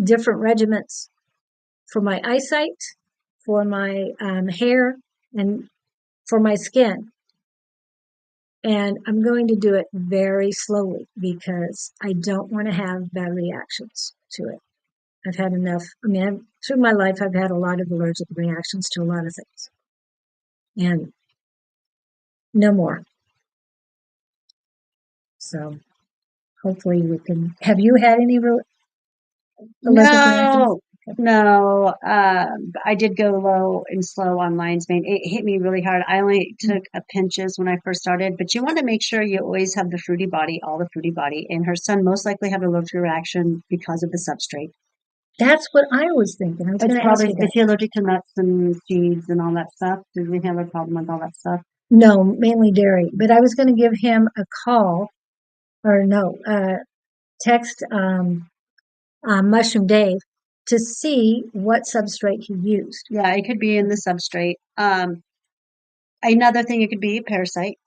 different regimens for my eyesight, for my hair, and for my skin. And I'm going to do it very slowly because I don't want to have bad reactions to it. I've had enough. I mean, through my life, I've had a lot of allergic reactions to a lot of things. And no more. So hopefully we can. Have you had any allergic reactions? No. I did go low and slow on lion's mane. It hit me really hard. I only took pinches when I first started, but you want to make sure you always have the fruity body, all the fruity body. And her son most likely had an allergic reaction because of the substrate. That's what I was thinking. I was going to ask you that. Is he allergic to nuts and seeds and all that stuff? Does he have a problem with all that stuff? No, mainly dairy. But I was going to give him a call, or no, text Mushroom Dave to see what substrate he used. Yeah, it could be in the substrate. Another thing, it could be a parasite,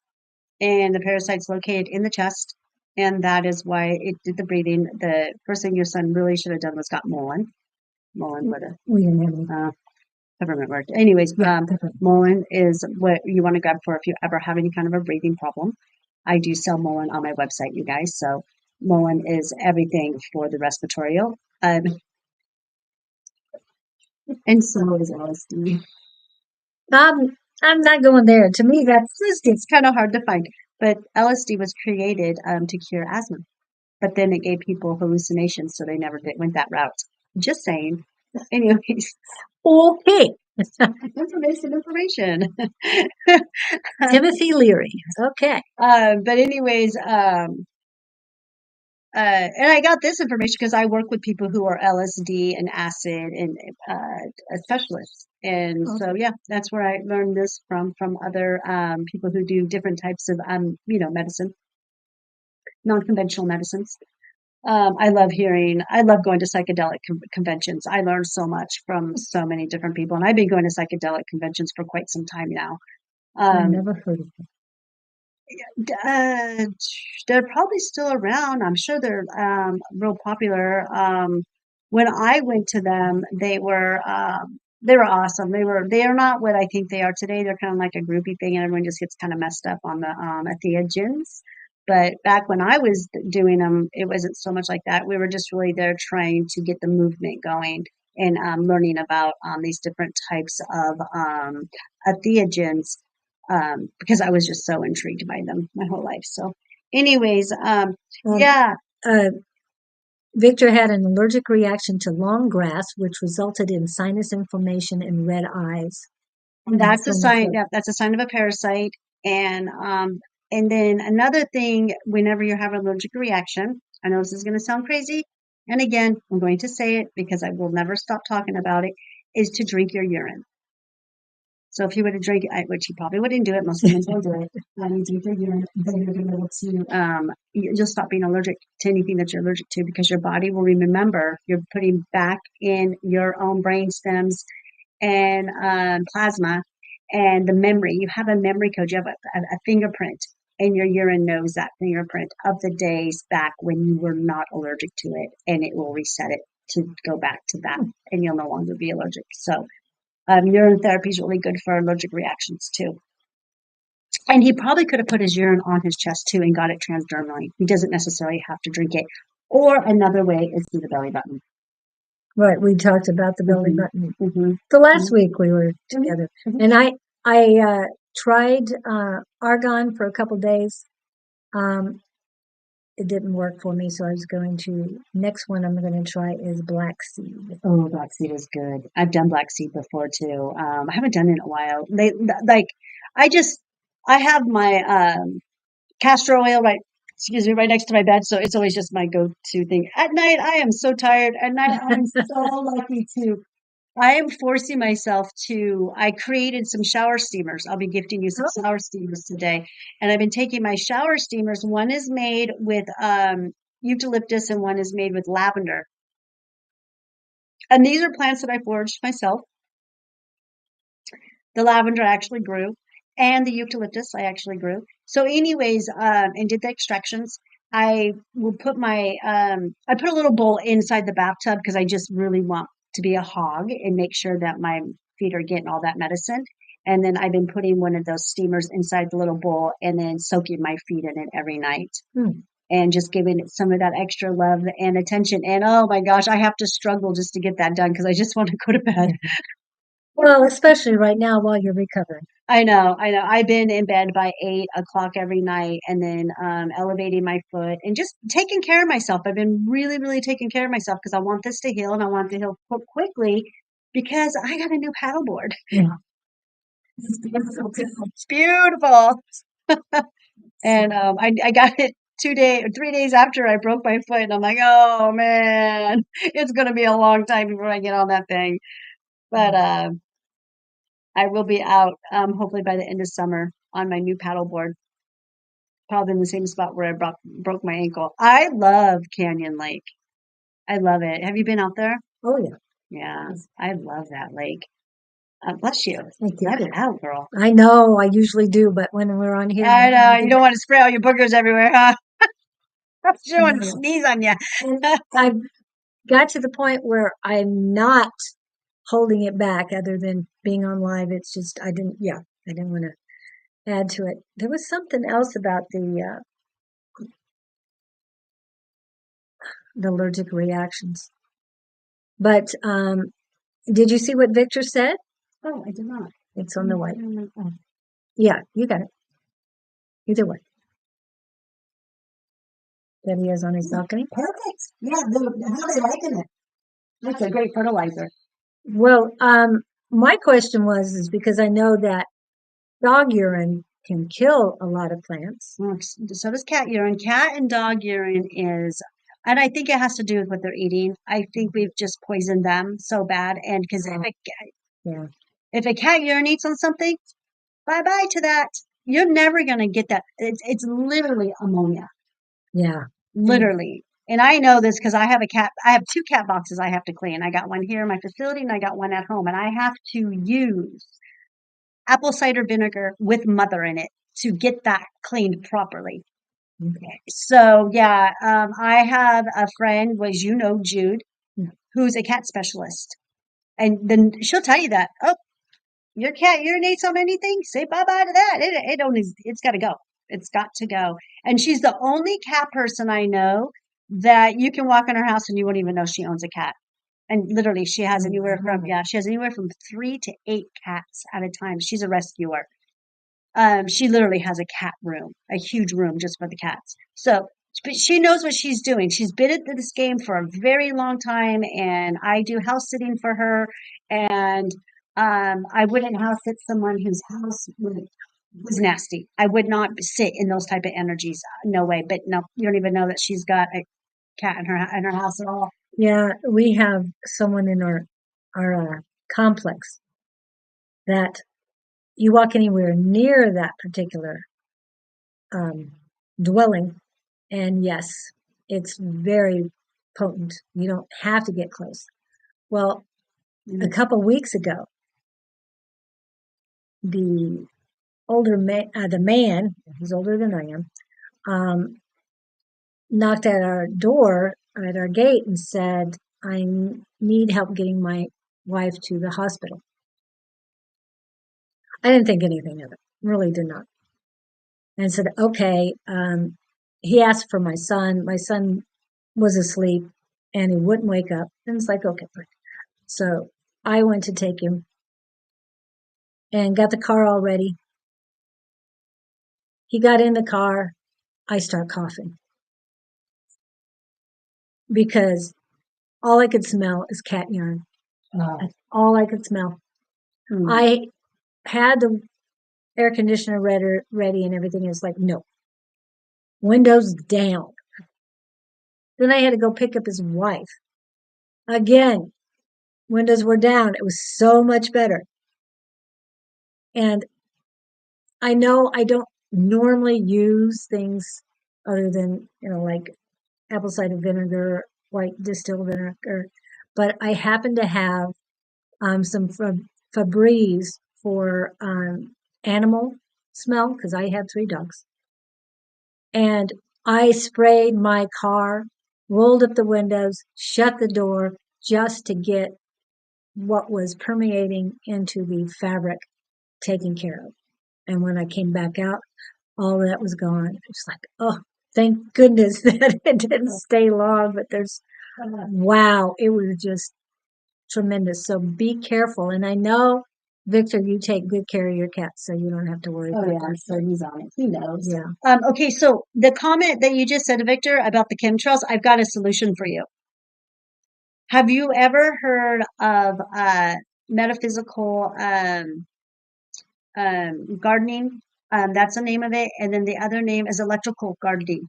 and the parasite's located in the chest, and that is why it did the breathing. The first thing your son really should have done was got Mullein. Mullein would have. We didn't have any. Peppermint worked. Anyways, Yeah, Mullein is what you want to grab for if you ever have any kind of a breathing problem. I do sell Mullein on my website, you guys. So Mullein is everything for the respiratory. And so is LSD. I'm not going there. To me, It's kind of hard to find. But LSD was created to cure asthma. But then it gave people hallucinations, so they never went that route. Just saying. Anyways. Okay. Information. Timothy Leary. Okay. But anyways, and I got this information because I work with people who are LSD and acid and specialists. And so, yeah, that's where I learned this from other people who do different types of, medicine, non-conventional medicines. I love going to psychedelic conventions. I learned so much from so many different people. And I've been going to psychedelic conventions for quite some time now. I've never heard of them. They're probably still around. I'm sure they're real popular. When I went to them, they were awesome. They are not what I think they are today. They're kind of like a groupie thing, and everyone just gets kind of messed up on the entheogens. But back when I was doing them, it wasn't so much like that. We were just really there trying to get the movement going and learning about these different types of entheogens. Because I was just so intrigued by them my whole life. So anyways, yeah. Victor had an allergic reaction to long grass, which resulted in sinus inflammation and red eyes. And that's a sign. Yeah, that's a sign of a parasite. And then another thing, whenever you have an allergic reaction, I know this is going to sound crazy. And again, I'm going to say it because I will never stop talking about it, is to drink your urine. So if you were to drink, which you probably wouldn't do it, most humans don't do it, you drink your urine, then you're going to be able to, you'll stop being allergic to anything that you're allergic to because your body will remember. You're putting back in your own brain stems and plasma and the memory. You have a memory code. You have a fingerprint, and your urine knows that fingerprint of the days back when you were not allergic to it, and it will reset it to go back to that, and you'll no longer be allergic. So urine therapy is really good for allergic reactions too. And he probably could have put his urine on his chest too and got it transdermally. He doesn't necessarily have to drink it. Or another way is through the belly button. Right, we talked about the belly button. Mm-hmm. The last week we were together, and I tried argon for a couple days. It didn't work for me, so I was going to next one I'm going to try is black seed. Oh, black seed is good. I've done black seed before too. I haven't done it in a while. I have my castor oil right next to my bed, so it's always just my go-to thing. At night, I am so tired. At night, I am so lucky to. I am forcing myself to. I created some shower steamers. I'll be gifting you some shower steamers today, and I've been taking my shower steamers. One is made with eucalyptus, and one is made with lavender. And these are plants that I foraged myself. The lavender I actually grew, and the eucalyptus I actually grew. So, anyways, and did the extractions. I will put I put a little bowl inside the bathtub because I just really want to be a hog and make sure that my feet are getting all that medicine. And then I've been putting one of those steamers inside the little bowl and then soaking my feet in it every night. And just giving it some of that extra love and attention. And oh my gosh, I have to struggle just to get that done because I just want to go to bed. Well, especially right now while you're recovering. I know. I've been in bed by 8 o'clock every night and then elevating my foot and just taking care of myself. I've been really, really taking care of myself because I want this to heal and I want it to heal quickly because I got a new paddleboard. Yeah. It's beautiful. And I got it 3 days after I broke my foot, and I'm like, oh man, it's gonna be a long time before I get on that thing. But I will be out hopefully by the end of summer on my new paddleboard, probably in the same spot where I broke my ankle. I love Canyon Lake. I love it. Have you been out there? Oh yeah. Yeah, I love that lake. Bless you. Thank you. Let it out, girl. I know, I usually do, but when we're on here, I know you don't want to spray all your boogers everywhere, huh? You don't want to No. sneeze on you. I've got to the point where I'm not holding it back other than being on live. It's just, I didn't want to add to it. There was something else about the allergic reactions. But did you see what Victor said? Oh, I did not. It's on the white. Yeah, you got it. Either way. That he has on his balcony. Perfect. Yeah, how are they liking it? That's a great fertilizer. Well, my question is because I know that dog urine can kill a lot of plants. So does cat urine. Cat and dog urine is, and I think it has to do with what they're eating. I think we've just poisoned them so bad. And because if a cat urinates on something, bye-bye to that. You're never going to get that. It's literally ammonia. Yeah. Literally. And I know this because I have I have 2 cat boxes I have to clean. I got one here in my facility and I got one at home. And I have to use apple cider vinegar with mother in it to get that cleaned properly. Okay. So yeah, I have a friend, was Jude, who's a cat specialist. And then she'll tell you that, oh, your cat urinates on anything? Say bye-bye to that. It's got to go. It's got to go. And she's the only cat person I know that you can walk in her house and you won't even know she owns a cat. And literally she has anywhere from 3 to 8 cats at a time. She's a rescuer. She literally has a cat room, a huge room just for the cats. So she knows what she's doing. She's been at this game for a very long time, and I do house sitting for her. And I wouldn't house sit someone whose house was nasty. I would not sit in those type of energies. No way. But no, you don't even know that she's got a cat in her house at all. Yeah, we have someone in our complex that you walk anywhere near that particular dwelling, and yes, it's very potent. You don't have to get close. Well, a couple weeks ago, the the man, he's older than I am, knocked at our door, at our gate, and said, I need help getting my wife to the hospital. I didn't think anything of it, really did not. And said, okay. He asked for my son. My son was asleep and he wouldn't wake up. And it's like, okay, fine. So I went to take him and got the car all ready. He got in the car. I start coughing because all I could smell is cat urine. That's all I could smell. I had the air conditioner ready and everything. It's like, no, windows down. Then I had to go pick up his wife. Again, windows were down. It was so much better. And I know I don't normally use things other than, like apple cider vinegar, white distilled vinegar, but I happen to have some Febreze for animal smell because I have 3 dogs. And I sprayed my car, rolled up the windows, shut the door just to get what was permeating into the fabric taken care of. And when I came back out, all of that was gone. It was like, oh, thank goodness that it didn't stay long, but wow, it was just tremendous. So be careful. And I know, Victor, you take good care of your cats, so you don't have to worry about yeah, that. so he's on it. He knows. Yeah. Okay, so the comment that you just said, Victor, about the chemtrails, I've got a solution for you. Have you ever heard of metaphysical gardening? That's the name of it. And then the other name is electrical gardening.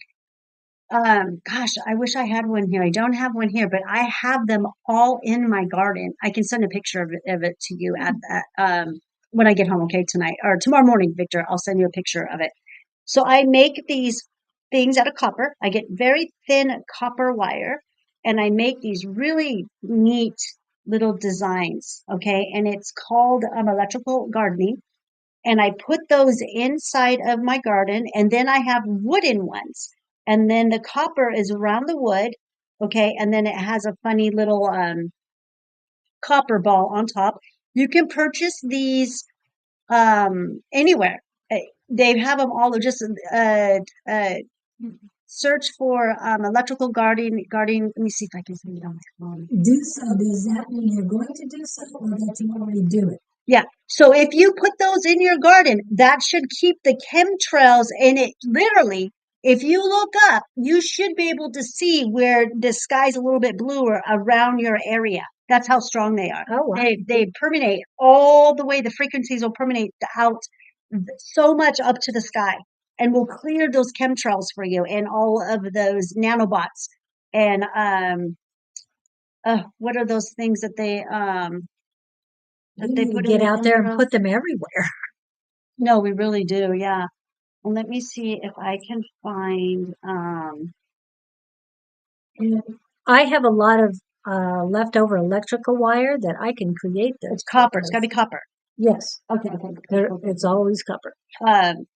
Gosh, I wish I had one here. I don't have one here, but I have them all in my garden. I can send a picture of it to you at when I get home, okay, tonight or tomorrow morning, Victor. I'll send you a picture of it. So I make these things out of copper. I get very thin copper wire and I make these really neat little designs, okay? And it's called electrical gardening. And I put those inside of my garden and then I have wooden ones. And then the copper is around the wood, okay? And then it has a funny little copper ball on top. You can purchase these anywhere. They have them all. Just search for electrical gardening. Let me see if I can see it on my phone. Do so. Does that mean you're going to do so, or that you already do it? Yeah. So if you put those in your garden, that should keep the chemtrails in it. Literally, if you look up, you should be able to see where the sky's a little bit bluer around your area. That's how strong they are. Oh, wow. They permeate all the way. The frequencies will permeate out so much up to the sky and will clear those chemtrails for you and all of those nanobots. And what are those things that they You put get in out there and put them everywhere. No, we really do. Yeah. And let me see if I can find, I have a lot of leftover electrical wire that I can create this. it's copper. It's got to be copper. Yes, Okay. it's always copper. Um,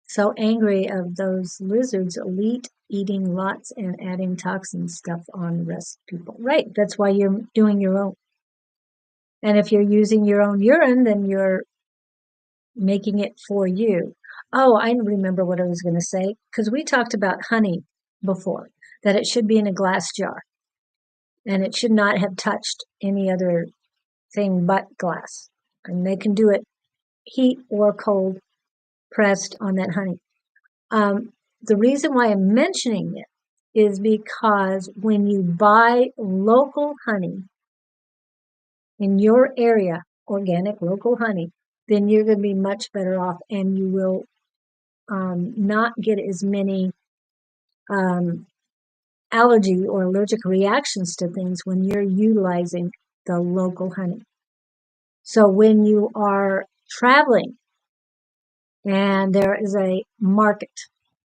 So angry of those lizards elite eating lots and adding toxin stuff on the rest of people. Right, that's why you're doing your own. And if you're using your own urine, then you're making it for you. Oh, I remember what I was going to say, because we talked about honey before, that it should be in a glass jar. And it should not have touched any other thing but glass. And they can do it heat or cold pressed on that honey. The reason why I'm mentioning it is because when you buy local honey in your area, organic local honey, then you're going to be much better off and you will not get as many allergy or allergic reactions to things when you're utilizing the local honey. So when you are traveling, and there is a market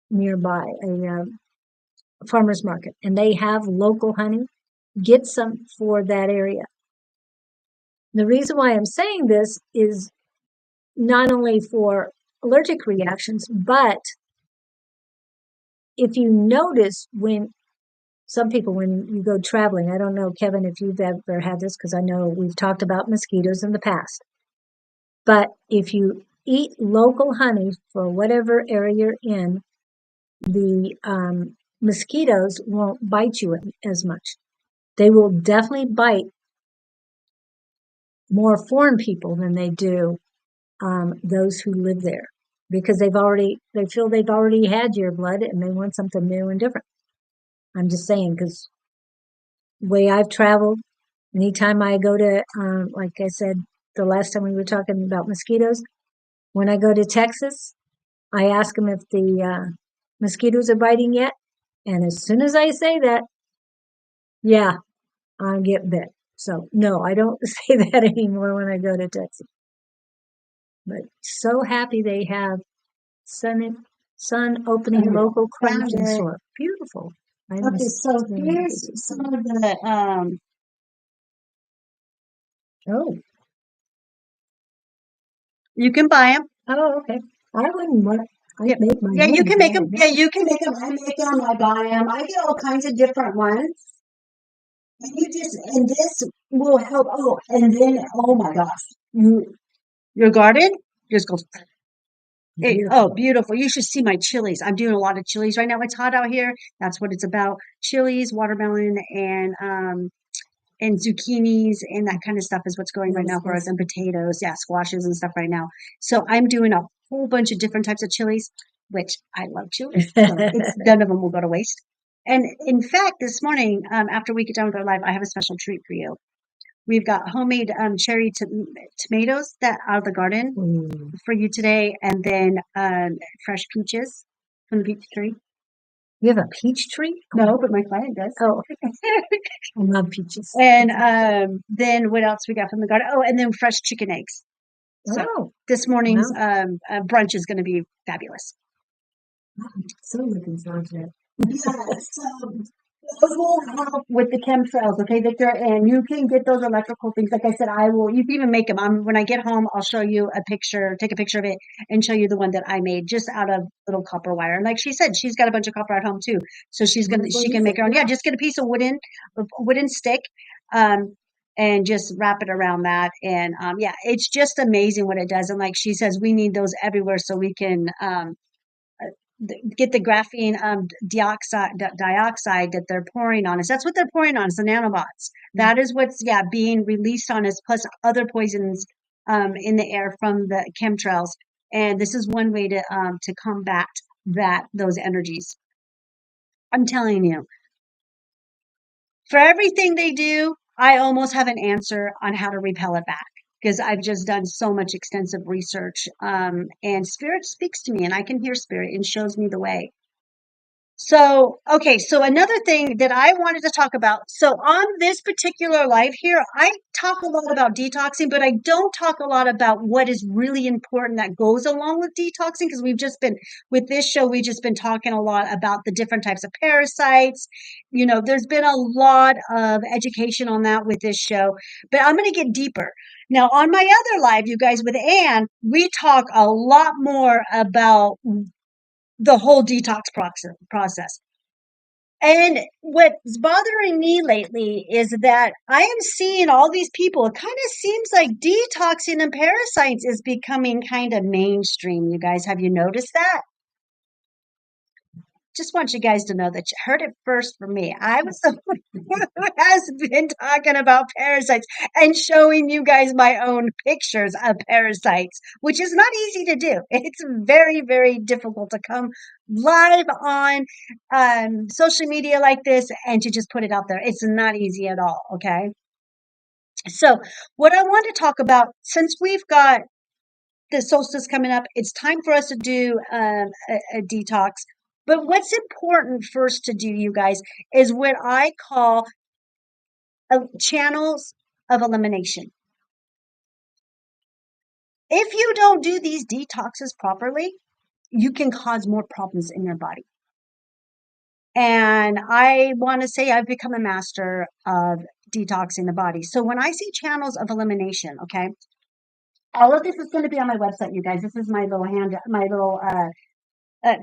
nearby, a farmer's market, and they have local honey. Get some for that area. The reason why I'm saying this is not only for allergic reactions, but if you notice when some people, when you go traveling, I don't know, Kevin, if you've ever had this, because I know we've talked about mosquitoes in the past, but if you eat local honey for whatever area you're in, the mosquitoes won't bite you as much. They will definitely bite more foreign people than they do those who live there, because they feel they've already had your blood and they want something new and different. I'm just saying, because the way I've traveled, anytime I go to, like I said, the last time we were talking about mosquitoes, when I go to Texas, I ask them if the mosquitoes are biting yet. And as soon as I say that, yeah, I get bit. So no, I don't say that anymore when I go to Texas. But so happy they have sun opening local Found craft and it. store. Beautiful. Okay, so here's some of the Oh, you can buy them. oh, okay. I wouldn't want. Yeah, I'd make my yeah, you own. can make them. Yeah, you can make them. I make them. I buy them. I get all kinds of different ones. And this will help. Oh, and then, oh my gosh, your garden just goes. Oh, Beautiful. beautiful. You should see my chilies. I'm doing a lot of chilies right now. It's hot out here. That's what it's about. Chilies, watermelon, and zucchinis and that kind of stuff is what's going right now for us, and potatoes, yeah, squashes and stuff right now. So I'm doing a whole bunch of different types of chilies, which I love chilies. So none of them will go to waste. And in fact, this morning, after we get done with our live, I have a special treat for you. We've got homemade cherry tomatoes that out of the garden Mm. for you today, and then fresh peaches from the peach tree. You have a peach tree? No, but my client does. Oh, I love peaches. And then what else we got from the garden? Oh, and then fresh chicken eggs. So Oh, this morning's wow. brunch is going to be fabulous. So looking forward to it. Those will help with the chemtrails, okay, Victor? And you can get those electrical things. Like I said, I will. You can even make them. When I get home, I'll show you a picture, take a picture of it, and show you the one that I made just out of little copper wire. And like she said, she's got a bunch of copper at home too, so she can make her own. Yeah, just get a piece of wooden stick, and just wrap it around that. And yeah, it's just amazing what it does. And like she says, we need those everywhere so we can get the graphene dioxide that they're pouring on us. That's what they're pouring on us, the nanobots. That is what's being released on us, plus other poisons in the air from the chemtrails. And this is one way to combat those energies. I'm telling you, for everything they do, I almost have an answer on how to repel it back, because I've just done so much extensive research. And spirit speaks to me, and I can hear spirit and shows me the way. So, okay, so another thing that I wanted to talk about. So, on this particular live here, I talk a lot about detoxing, but I don't talk a lot about what is really important that goes along with detoxing, because with this show, we've just been talking a lot about the different types of parasites. There's been a lot of education on that with this show, but I'm going to get deeper. Now, on my other live, you guys, with Anne, we talk a lot more about the whole detox process. And what's bothering me lately is that I am seeing all these people. It kind of seems like detoxing and parasites is becoming kind of mainstream. You guys, have you noticed that? Just want you guys to know that you heard it first from me. I was the one who has been talking about parasites and showing you guys my own pictures of parasites, which is not easy to do. It's very, very difficult to come live on social media like this and to just put it out there. It's not easy at all. Okay. So, what I want to talk about, since we've got the solstice coming up, it's time for us to do a detox. But what's important first to do, you guys, is what I call channels of elimination. if you don't do these detoxes properly, you can cause more problems in your body. And I want to say I've become a master of detoxing the body. So when I see channels of elimination, okay, all of this is going to be on my website, you guys. This is my little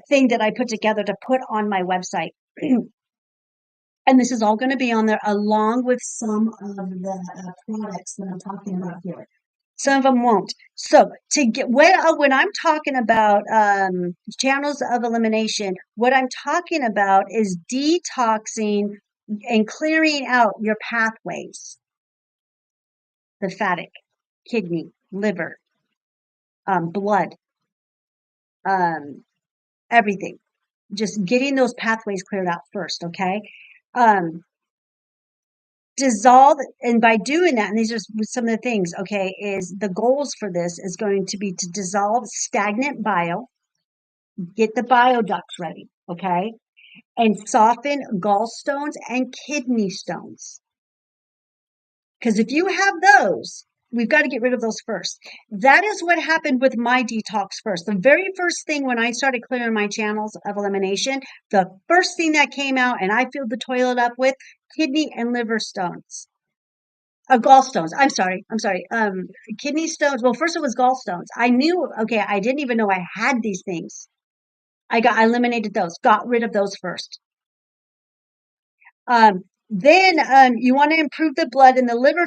thing that I put together to put on my website. And this is all going to be on there along with some of the products that I'm talking about here. Some of them won't. So to get when I'm talking about channels of elimination, what I'm talking about is detoxing and clearing out your pathways: lymphatic, kidney, liver, blood, everything. Just getting those pathways cleared out first, okay? Dissolve, and by doing that, and these are some of the things, okay, is the goals for this is going to be to dissolve stagnant bile, get the bile ducts ready, okay, and soften gallstones and kidney stones. Because if you have those, we've got to get rid of those first. That is what happened with my detox first. The very first thing when I started clearing my channels of elimination, the first thing that came out and I filled the toilet up with kidney and liver stones. Gallstones. I'm sorry. Kidney stones. Well, first it was gallstones. I knew, okay, I didn't even know I had these things. I eliminated those, got rid of those first. Then you want to improve the blood and the liver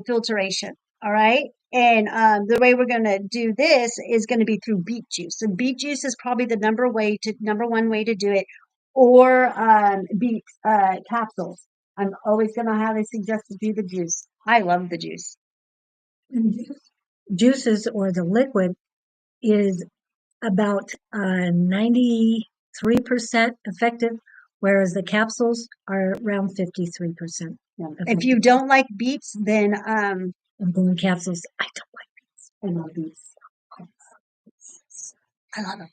filtration. All right. And the way we're going to do this is going to be through beet juice. And beet juice is probably the number one way to do it, or beet capsules. I'm always going to highly suggest to do the juice. I love the juice. Juices, or the liquid, is about 93% effective, whereas the capsules are around 53%. If you don't like beets, then I'm going capsules. I don't like beets. I love beets. I love them.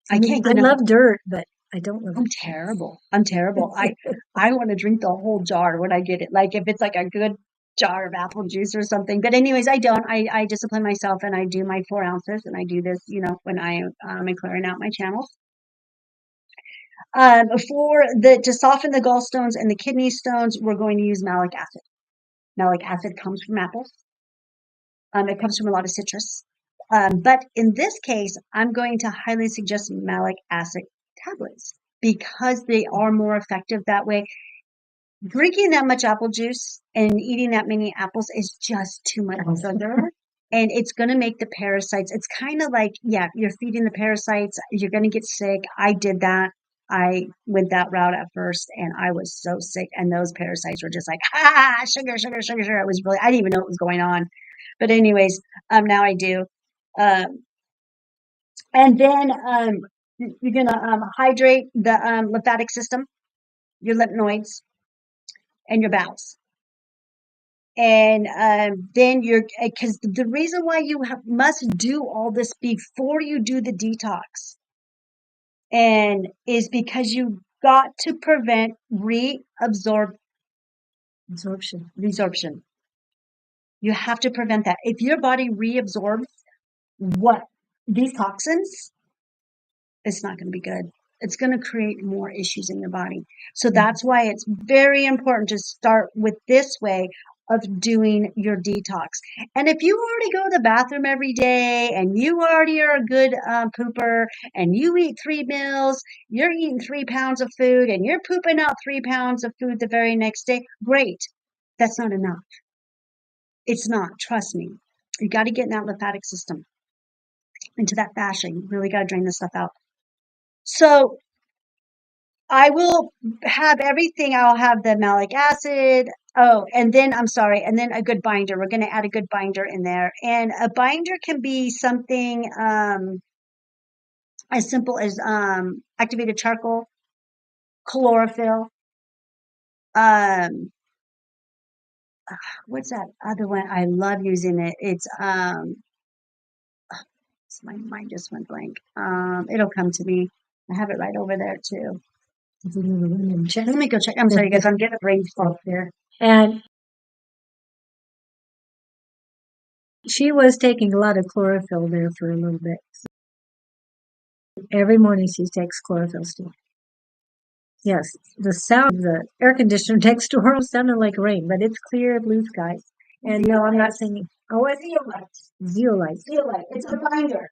I love dirt, but I don't love. I'm terrible. I want to drink the whole jar when I get it. Like if it's like a good jar of apple juice or something. But anyways, I don't. I discipline myself and I do my 4 ounces, and I do this, when I am clearing out my channels. To soften the gallstones and the kidney stones, we're going to use malic acid. Malic acid comes from apples. It comes from a lot of citrus. But in this case, I'm going to highly suggest malic acid tablets because they are more effective that way. Drinking that much apple juice and eating that many apples is just too much sugar. And it's going to make the parasites. It's kind of like, yeah, you're feeding the parasites. You're going to get sick. I did that. I went that route at first and I was so sick. And those parasites were just like, sugar, sugar, sugar, sugar. It was really, I didn't even know what was going on. But anyways, now I do. And then you're going to hydrate the lymphatic system, your lymph nodes, and your bowels. And then because the reason why you must do all this before you do the detox is because you got to prevent resorption. You have to prevent that. If your body reabsorbs these toxins, it's not going to be good. It's going to create more issues in your body. So that's why it's very important to start with this way of doing your detox. And if you already go to the bathroom every day and you already are a good pooper and you eat 3 meals, you're eating 3 pounds of food and you're pooping out 3 pounds of food the very next day, great. That's not enough. It's not. Trust me. You got to get in that lymphatic system, into that fascia. You really got to drain this stuff out. So I will have everything. I'll have the malic acid. Oh, and then and then a good binder. We're going to add a good binder in there. And a binder can be something as simple as activated charcoal, chlorophyll. What's that other one? I love using it. It's my mind just went blank. It'll come to me. I have it right over there too. Let me go check. I'm sorry, guys. I'm getting a brain fog here. And She was taking a lot of chlorophyll there for a little bit. Every morning she takes chlorophyll still. Yes, the sound of the air conditioner next door sounded like rain, but it's clear blue skies. And no, I'm not singing. Oh, it's zeolite. Zeolite. It's a binder.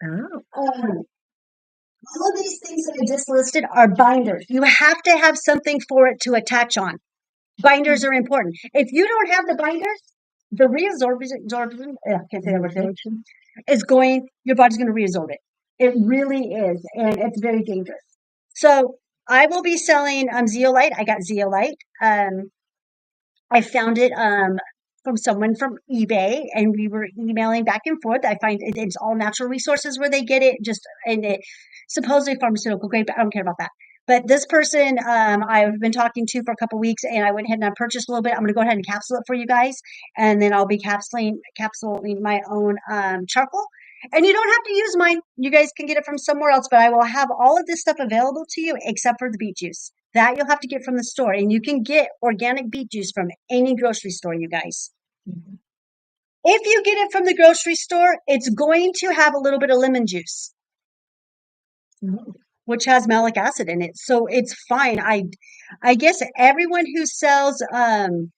Oh, All of these things that I just listed are binders. You have to have something for it to attach on. Binders are important. If you don't have the binders, the reabsorption, I can't say that word, absorption. is going, your body's going to reabsorb it. It really is, and it's very dangerous. So I will be selling zeolite. I got zeolite. I found it from someone from eBay, and we were emailing back and forth. I find it's all natural resources where they get it, just and it supposedly pharmaceutical grade, but I don't care about that. But this person I've been talking to for a couple weeks, and I went ahead and I purchased a little bit. I'm going to go ahead and capsule it for you guys, and then I'll be capsuling my own charcoal. And you don't have to use mine. You guys can get it from somewhere else, but I will have all of this stuff available to you except for the beet juice. That you'll have to get from the store. And you can get organic beet juice from any grocery store, you guys. Mm-hmm. If you get it from the grocery store, it's going to have a little bit of lemon juice, Mm-hmm. which has malic acid in it. So it's fine. I guess everyone who sells um,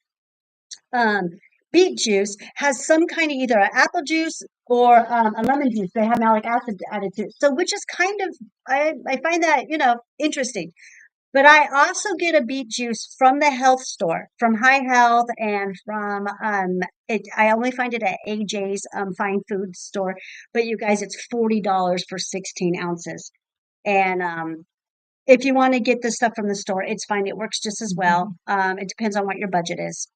beet juice has some kind of either an apple juice or a lemon juice. They have malic acid added to it. So which is kind of I find that, interesting. But I also get a beet juice from the health store, from High Health, and from it. I only find it at AJ's fine food store. But you guys, it's $40 for 16 ounces. And if you want to get this stuff from the store, it's fine. It works just as well. It depends on what your budget is.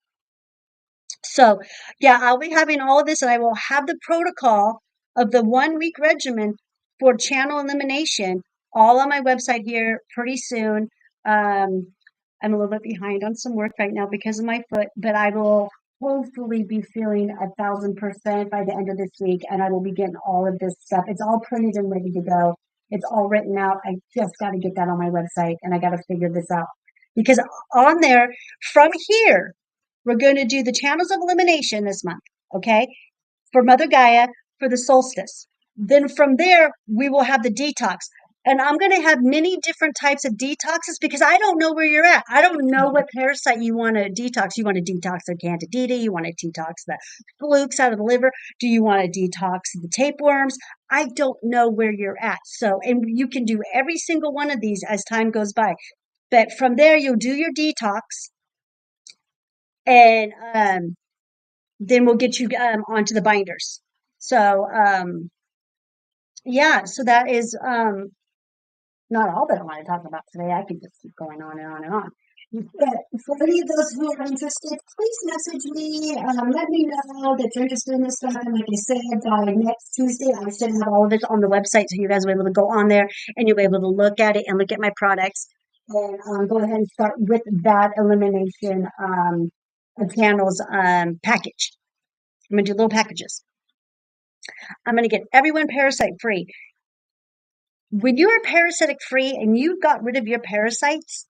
So, yeah, I'll be having all of this, and I will have the protocol of the 1 week regimen for channel elimination all on my website here pretty soon. I'm a little bit behind on some work right now because of my foot, but I will hopefully be feeling 1,000% by the end of this week, and I will be getting all of this stuff. It's all printed and ready to go. It's all written out. I just got to get that on my website, and I got to figure this out because on there, from here, we're going to do the channels of elimination this month, okay? For Mother Gaia, for the solstice. Then from there, we will have the detox. And I'm going to have many different types of detoxes because I don't know where you're at. I don't know what parasite you want to detox. You want to detox the candida? You want to detox the flukes out of the liver? Do you want to detox the tapeworms? I don't know where you're at. So, and you can do every single one of these as time goes by. But from there, you'll do your detox, and then we'll get you onto the binders. So, yeah, so that is not all that I want to talk about today. I could just keep going on and on and on. But for any of those who are interested, please message me. Let me know that you're interested in this stuff. And like I said, by next Tuesday, I should have all of it on the website, so you guys will be able to go on there and you'll be able to look at it and look at my products. And go ahead and start with that elimination channels package. I'm going to do little packages. I'm going to get everyone parasite free. When you're parasitic free and you've got rid of your parasites,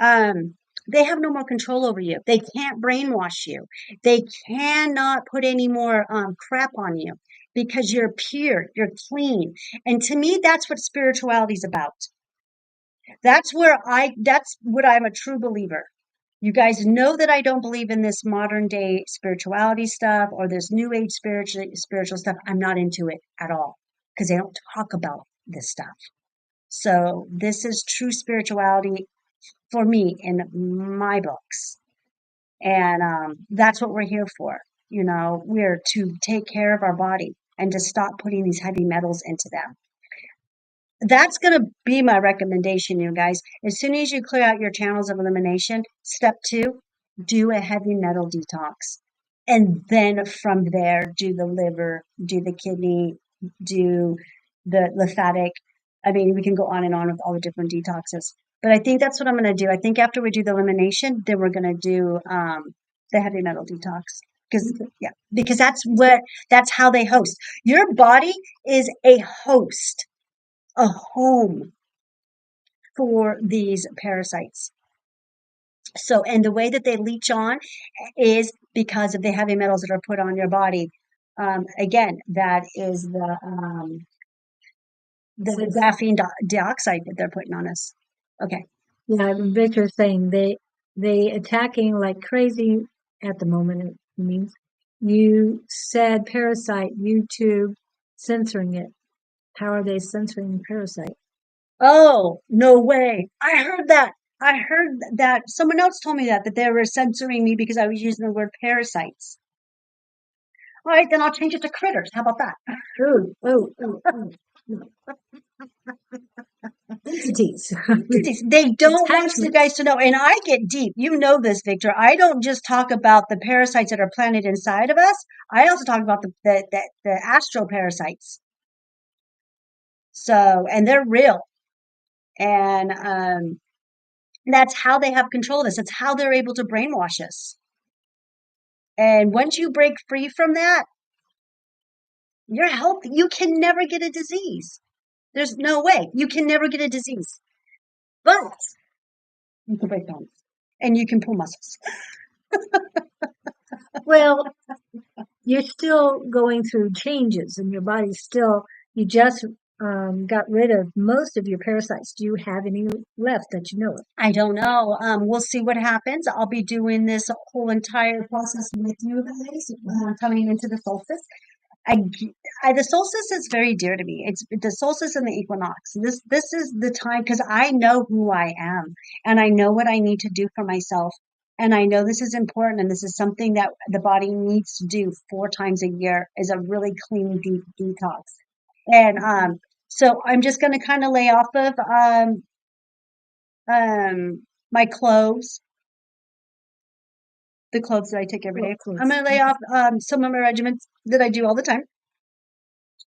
they have no more control over you. They can't brainwash you. They cannot put any more crap on you because you're pure, you're clean. And to me, that's what spirituality is about. That's what I'm a true believer. You guys know that I don't believe in this modern day spirituality stuff or this new age spiritual stuff. I'm not into it at all because they don't talk about this stuff. So this is true spirituality for me in my books. And that's what we're here for. We're to take care of our body and to stop putting these heavy metals into them. That's going to be my recommendation, you guys. As soon as you clear out your channels of elimination, step 2, do a heavy metal detox. And then from there, do the liver, do the kidney, do the lymphatic. I mean, we can go on and on with all the different detoxes. But I think that's what I'm going to do. I think after we do the elimination, then we're going to do the heavy metal detox. Because that's how they host. Your body is a host, a home for these parasites. So, and the way that they leech on is because of the heavy metals that are put on your body. Again, that is the graphene dioxide that they're putting on us. Okay. Yeah, Victor's saying they attacking like crazy at the moment. It means you said parasite, YouTube censoring it. How are they censoring parasite? Oh, no way. I heard that. I heard that someone else told me that they were censoring me because I was using the word parasites. All right, then I'll change it to critters. How about that? Entities. They don't want you guys to know, and I get deep. You know this, Victor. I don't just talk about the parasites that are planted inside of us. I also talk about the astral parasites. So, and they're real, and that's how they have control of us. It's how they're able to brainwash us. And once you break free from that, you're healthy. You can never get a disease. There's no way. You can never get a disease. But you can break bones and you can pull muscles. Well, you're still going through changes and your body's still, you just got rid of most of your parasites. Do you have any left that you know of? I don't know. We'll see what happens. I'll be doing this whole entire process with you guys coming into the solstice. The solstice is very dear to me. It's the solstice and the equinox. This is the time because I know who I am and I know what I need to do for myself. And I know this is important and this is something that the body needs to do 4 times a year is a really clean, deep detox. And so I'm just going to kind of lay off of my clothes, the clothes that I take every day. I'm going to lay off some of my regimens that I do all the time.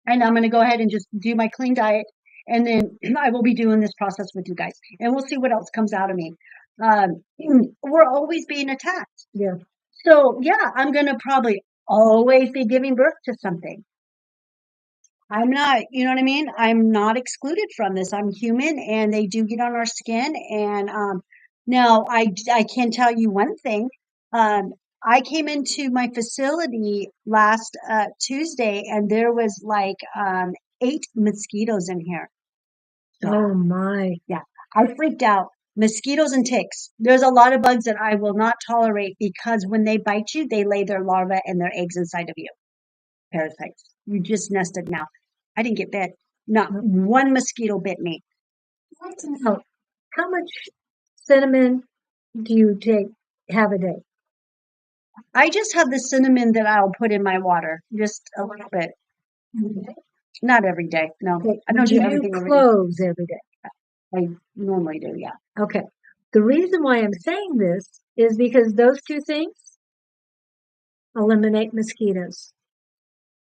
And I'm going to go ahead and just do my clean diet. And then I will be doing this process with you guys. And we'll see what else comes out of me. We're always being attacked. Yeah. So, yeah, I'm going to probably always be giving birth to something. I'm not, you know what I mean? I'm not excluded from this. I'm human and they do get on our skin. And now I can tell you one thing. I came into my facility last Tuesday and there was like 8 mosquitoes in here. Oh my. Yeah, I freaked out. Mosquitoes and ticks. There's a lot of bugs that I will not tolerate because when they bite you, they lay their larvae and their eggs inside of you. Parasites. You just nested now. I didn't get bit. Not one mosquito bit me. How much cinnamon do you have a day? I just have the cinnamon that I'll put in my water, just a little bit. Not every day. No, Okay. I don't do everything cloves every day. I normally do. Yeah. Okay. The reason why I'm saying this is because those 2 things eliminate mosquitoes.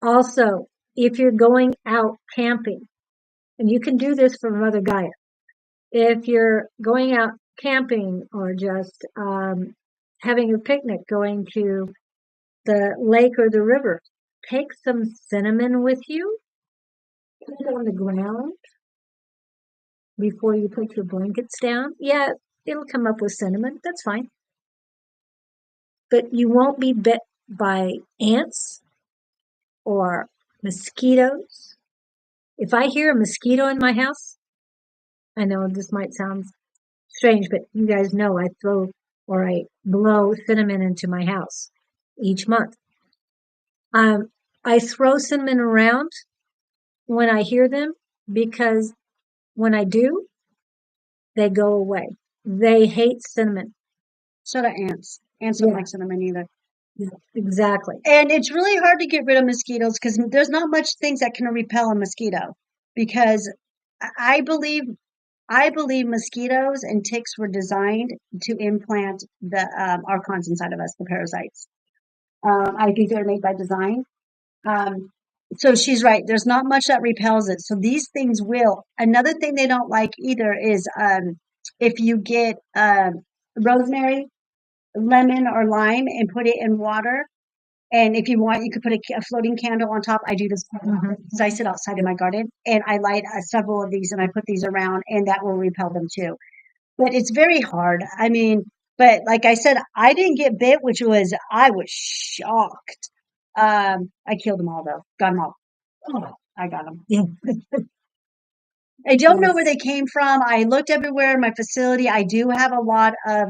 Also, if you're going out camping, and you can do this for Mother Gaia, if you're going out camping or just having a picnic, going to the lake or the river, take some cinnamon with you, put it on the ground before you put your blankets down. Yeah, it'll come up with cinnamon. That's fine. But you won't be bit by ants or mosquitoes. If I hear a mosquito in my house, I know this might sound strange, but you guys know I blow cinnamon into my house each month. I throw cinnamon around when I hear them because when I do, they go away. They hate cinnamon. So do ants. Ants don't like cinnamon either. Yeah, exactly. And it's really hard to get rid of mosquitoes because there's not much things that can repel a mosquito. Because I believe mosquitoes and ticks were designed to implant the archons inside of us, the parasites. I think they're made by design. So she's right. There's not much that repels it. So these things will. Another thing they don't like either is if you get rosemary, lemon, or lime and put it in water. And if you want, you could put a floating candle on top. I do this because I sit outside in my garden and I light several of these and I put these around and that will repel them too. But it's very hard. I mean, but like I said, I didn't get bit, I was shocked. I killed them all though. Got them all. Oh, I got them. Yeah. I don't know where they came from. I looked everywhere in my facility. I do have a lot of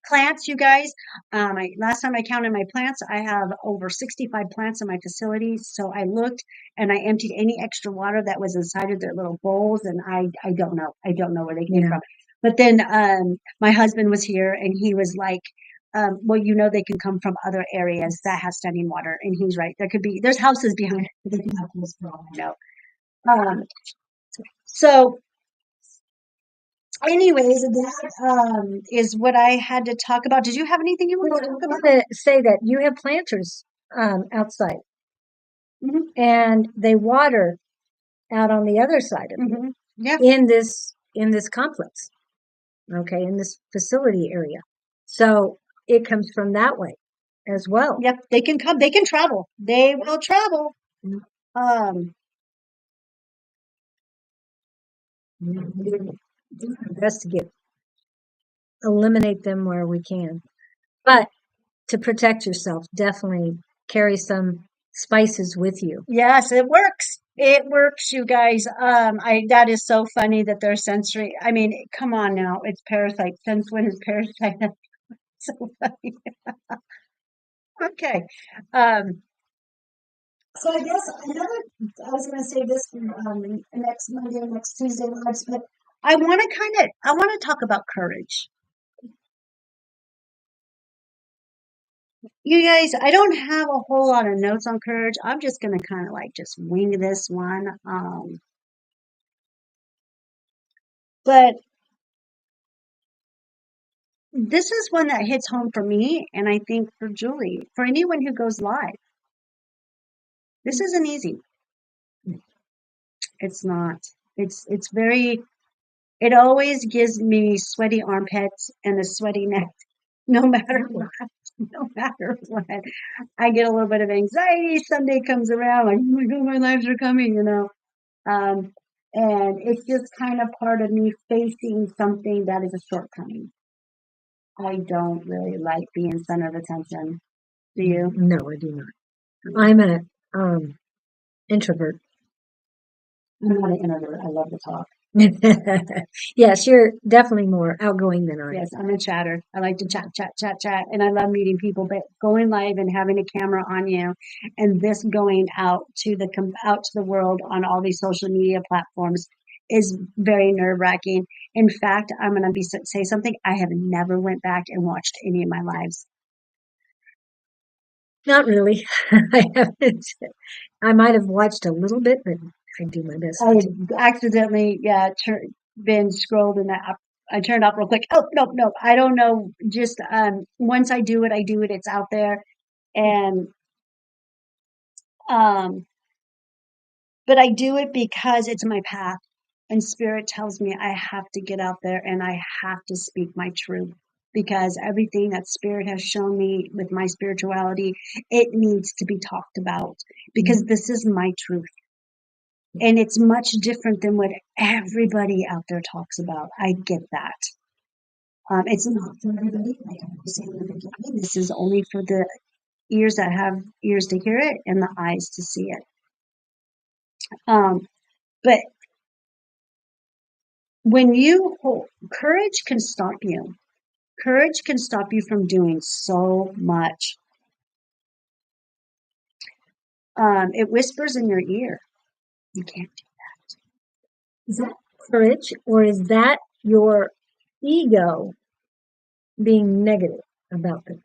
plants, you guys. Last time I counted my plants, I have over 65 plants in my facility. So I looked and I emptied any extra water that was inside of their little bowls, and I don't know. I don't know where they came Yeah. from. But then my husband was here, and he was like, well, they can come from other areas that have standing water. And he's right. There's houses behind it. They can have this problem, so anyways, that is what I had to talk about. Did you have anything you wanted to talk I about? want to say that you have planters outside, Mhm, and they water out on the other side of you mhm. Yeah. in this complex, okay, in this facility area. So it comes from that way as well. Yep. They can come. They can travel. They will travel. Mm. Um, We do our best to eliminate them where we can, but to protect yourself, definitely carry some spices with you. yes, it works. It works, you guys. That is so funny that they're sensory. I mean, come on now. It's parasite. Since when is parasite? So funny. Okay. Um, so I guess I was going to say this for next Monday or next Tuesday, lives, but I want to talk about courage. You guys, I don't have a whole lot of notes on courage. I'm just going to kind of like just wing this one. But this is one that hits home for me, and I think for Julie, for anyone who goes live. This isn't easy. It's not. It's very. It always gives me sweaty armpits and a sweaty neck, no matter what. No matter what, I get a little bit of anxiety. Sunday comes around, like, oh my God, my lives are coming. Um, and it's just kind of part of me facing something that is a shortcoming. I don't really like being center of attention. Do you? No, I do not. I'm a introvert. I'm not an introvert. I love to talk. Yes, you're definitely more outgoing than I am. Yes, I'm a chatter. I like to chat, chat, chat, chat, and I love meeting people. But going live and having a camera on you, and this going out to the world on all these social media platforms is very nerve wracking. In fact, I'm going to say something. I have never went back and watched any of my lives. Not really. I haven't. I might have watched a little bit, but I do my best I not to. accidentally, yeah, been scrolled in that. I turned off real quick. Oh, nope, nope. I don't know. Just once I do it, I do it. It's out there, and um, but I do it because it's my path, and Spirit tells me I have to get out there and I have to speak my truth because everything that Spirit has shown me with my spirituality, it needs to be talked about because this is my truth. And it's much different than what everybody out there talks about. I get that. It's not for everybody. Like I was saying in the beginning, this is only for the ears that have ears to hear it and the eyes to see it. But when courage can stop you. Courage can stop you from doing so much. It whispers in your ear. You can't do that. Is that courage, or is that your ego being negative about this?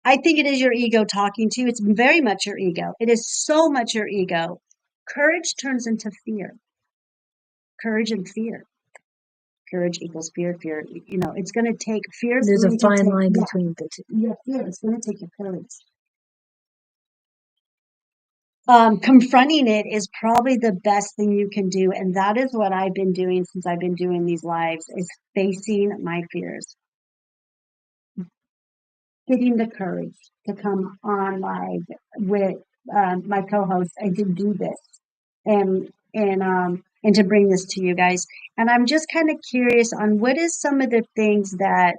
I think it is your ego talking to you. It's very much your ego. It is so much your ego. Courage turns into fear. Courage and fear. Courage equals fear. Fear, it's going to take fear. There's a fine line between the two. Yeah, fear. It's going to take your courage. Confronting it is probably the best thing you can do. And that is what I've been doing since I've been doing these lives is facing my fears. Getting the courage to come on live with my co-host and to do this and to bring this to you guys. And I'm just kind of curious on what is some of the things that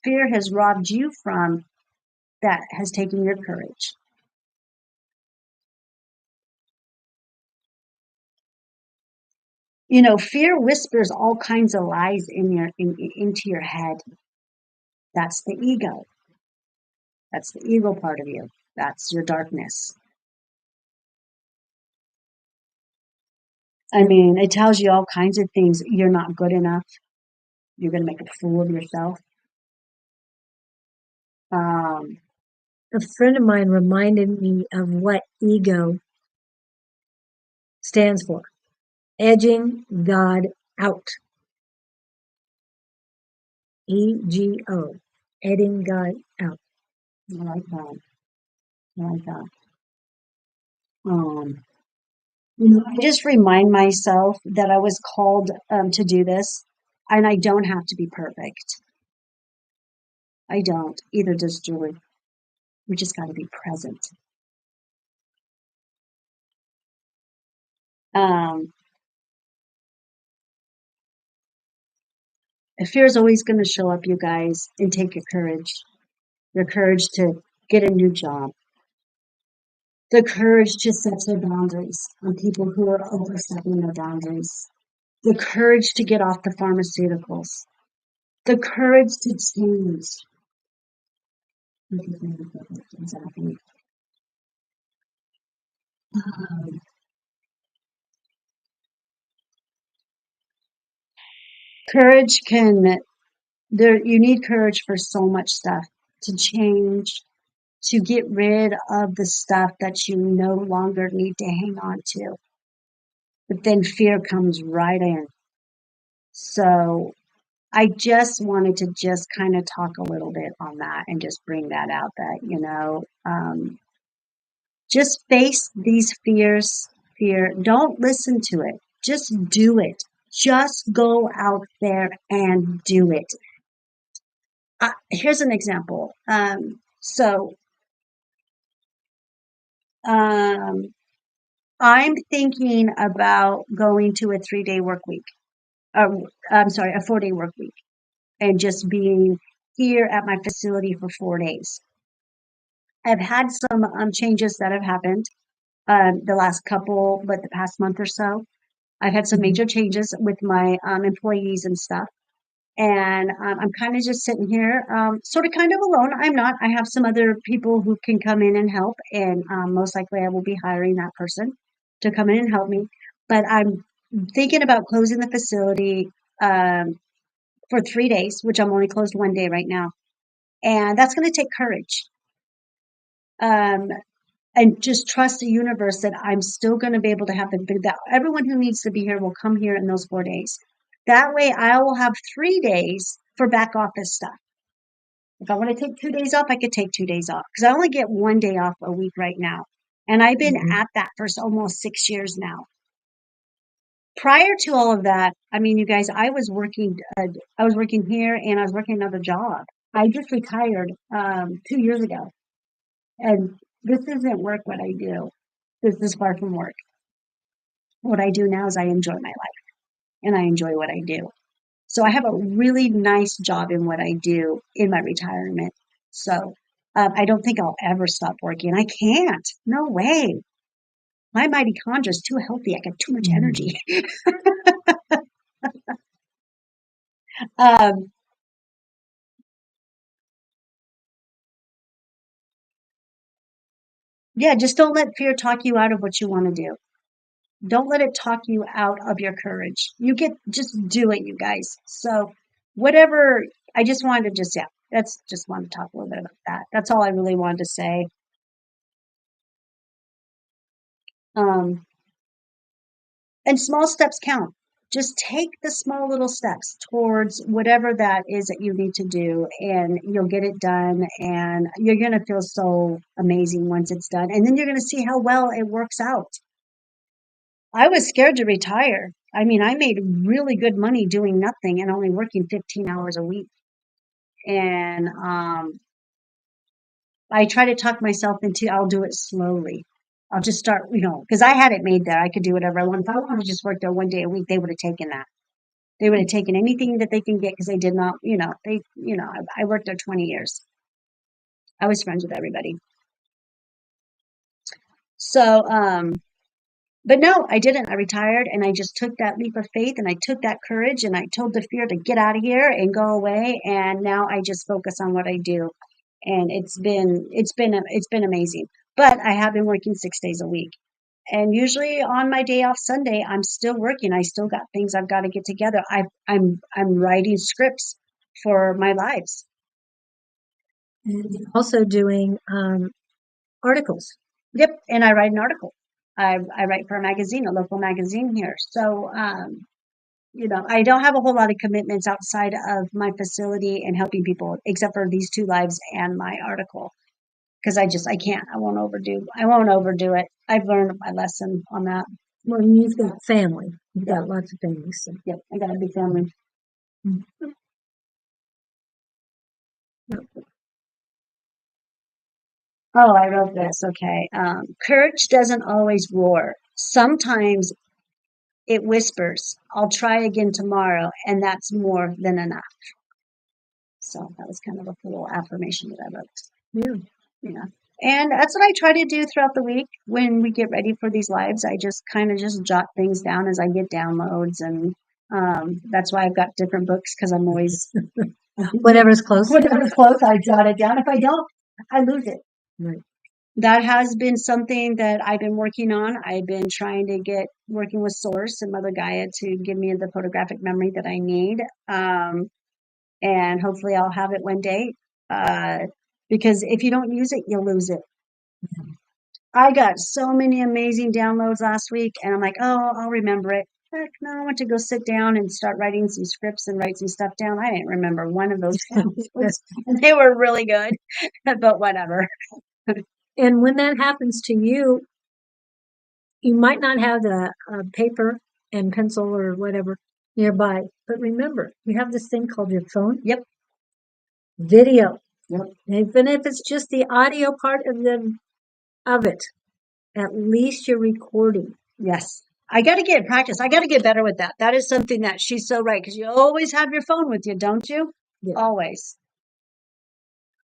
fear has robbed you from that has taken your courage? You know, fear whispers all kinds of lies into your head. That's the ego. That's the ego part of you. That's your darkness. I mean, it tells you all kinds of things. You're not good enough. You're going to make a fool of yourself. Um, A friend of mine reminded me of what ego stands for. Edging God out. EGO. Edging God out. I like that. I like that. Um, you know, I just remind myself that I was called to do this, and I don't have to be perfect. I don't. Either does Julie. We just got to be present. Um, fear is always going to show up, you guys, and take your courage to get a new job, the courage to set your boundaries on people who are overstepping their boundaries, the courage to get off the pharmaceuticals, the courage to change. Exactly. Um, courage can there you need courage for so much stuff to change, to get rid of the stuff that you no longer need to hang on to. But then fear comes right in. So I just wanted to just kind of talk a little bit on that and just bring that out that, just face these fear. Don't listen to it. Just do it. Just go out there and do it. Here's an example. Um, I'm thinking about going to a 3-day work week. I'm sorry, a 4-day work week, and just being here at my facility for 4 days. I've had some changes that have happened the past month or so. I've had some major changes with my employees and stuff. And I'm kind of just sitting here, sort of kind of alone. I'm not. I have some other people who can come in and help. And most likely I will be hiring that person to come in and help me. But I'm thinking about closing the facility for 3 days, which I'm only closed 1 day right now. And that's going to take courage. Um, and just trust the universe that I'm still going to be able to have that everyone who needs to be here will come here in those 4 days. That way I will have 3 days for back office stuff. If I want to take 2 days off, I could take 2 days off because I only get 1 day off a week right now. And I've been at that for almost 6 years now. Prior to all of that, I mean, you guys, I was working here and I was working another job. I just retired 2 years ago. And this isn't work what I do. This is far from work. What I do now is I enjoy my life and I enjoy what I do. So I have a really nice job in what I do in my retirement. So I don't think I'll ever stop working. I can't. No way. My mitochondria is too healthy. I got too much energy. um, yeah, just don't let fear talk you out of what you want to do. Don't let it talk you out of your courage. Just do it, you guys. So whatever, I just wanted to that's just wanted to talk a little bit about that. That's all I really wanted to say. Um, and small steps count. Just take the small little steps towards whatever that is that you need to do, and you'll get it done. And you're going to feel so amazing once it's done. And then you're going to see how well it works out. I was scared to retire. I mean, I made really good money doing nothing and only working 15 hours a week. And I try to talk myself into I'll do it slowly. I'll just start, because I had it made there. I could do whatever I want. If I wanted to just work there 1 day a week, they would have taken that. They would have taken anything that they can get because they did not, I worked there 20 years. I was friends with everybody. So, but no, I didn't. I retired and I just took that leap of faith and I took that courage and I told the fear to get out of here and go away. And now I just focus on what I do. And it's been amazing. But I have been working 6 days a week. And usually on my day off Sunday, I'm still working. I still got things I've got to get together. I'm writing scripts for my lives. And also doing articles. Yep, and I write an article. I write for a magazine, a local magazine here. So I don't have a whole lot of commitments outside of my facility and helping people, except for these 2 lives and my article. Because I can't. I won't overdo it. I've learned my lesson on that. Well, you've got family. You've got lots of families. So. Yep, I got a big family. Mm-hmm. Oh, I wrote this. Okay. Courage doesn't always roar. Sometimes it whispers, I'll try again tomorrow, and that's more than enough. So that was kind of a little affirmation that I wrote. Yeah. Yeah. And that's what I try to do throughout the week when we get ready for these lives. I just kind of just jot things down as I get downloads. And that's why I've got different books because I'm always, whatever's close. Whatever's close, I jot it down. If I don't, I lose it. Right. That has been something that I've been working on. I've been trying to get working with Source and Mother Gaia to give me the photographic memory that I need. And hopefully I'll have it one day. Because if you don't use it, you'll lose it. Yeah. I got so many amazing downloads last week, and I'm like, oh, I'll remember it. Heck no, I went to go sit down and start writing some scripts and write some stuff down. I didn't remember one of those downloads. And they were really good, but whatever. And when that happens to you, you might not have the paper and pencil or whatever nearby, but remember, you have this thing called your phone. Yep. Video. Yep. Even if it's just the audio part of it, at least you're recording. Yes. I got to get practice. I got to get better with that. That is something that she's so right because you always have your phone with you, don't you? Yeah. Always.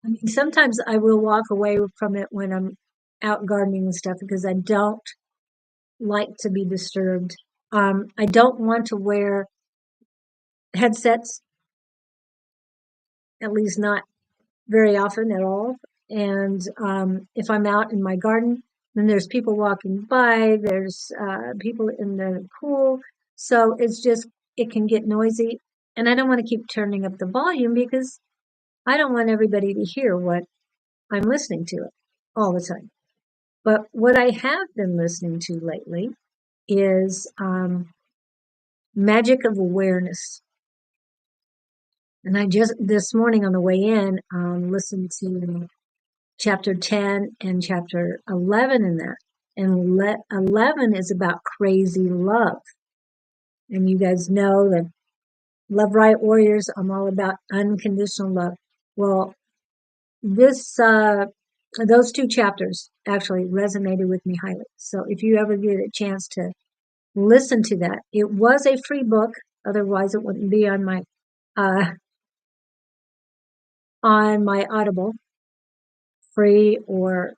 I mean, sometimes I will walk away from it when I'm out gardening and stuff because I don't like to be disturbed. I don't want to wear headsets, at least not very often at all. And if I'm out in my garden, then there's people walking by, there's people in the pool. So it can get noisy. And I don't want to keep turning up the volume because I don't want everybody to hear what I'm listening to it all the time. But what I have been listening to lately is Magic of Awareness. And I just this morning on the way in listened to chapter 10 and chapter 11 in that. And 11 is about crazy love. And you guys know that Love Right Warriors, I'm all about unconditional love. Well, those 2 chapters actually resonated with me highly. So if you ever get a chance to listen to that, it was a free book. Otherwise, it wouldn't be on my Audible, free or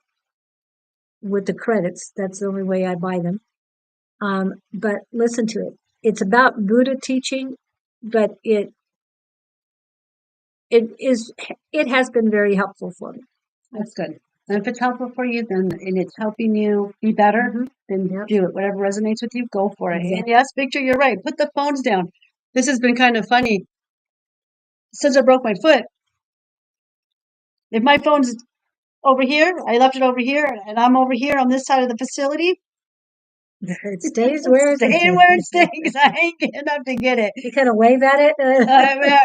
with the credits. That's the only way I buy them. But listen to it. It's about Buddha teaching, but it has been very helpful for me. That's good. And if it's helpful for you, then and it's helping you be better, then do it. Whatever resonates with you, go for it. Exactly. And yes, Victor, you're right. Put the phones down. This has been kind of funny. Since I broke my foot, if my phone's over here, I left it over here, and I'm over here on this side of the facility. It stays where it stays. I ain't getting up to get it. You kind of wave at it.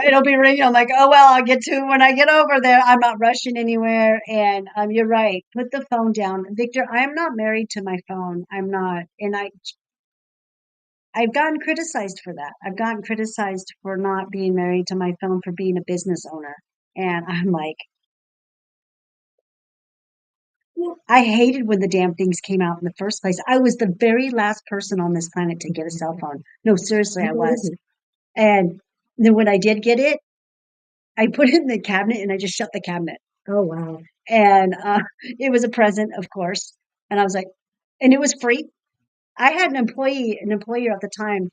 It'll be ringing. I'm like, oh, well, I'll get to when I get over there. I'm not rushing anywhere. And you're right. Put the phone down. Victor, I am not married to my phone. I'm not. And I've gotten criticized for that. I've gotten criticized for not being married to my phone, for being a business owner. And I'm like, I hated when the damn things came out in the first place. I was the very last person on this planet to get a cell phone. No, seriously, I was. And then when I did get it, I put it in the cabinet and I just shut the cabinet. Oh, wow. And it was a present, of course. And I was like, and it was free. I had an employer at the time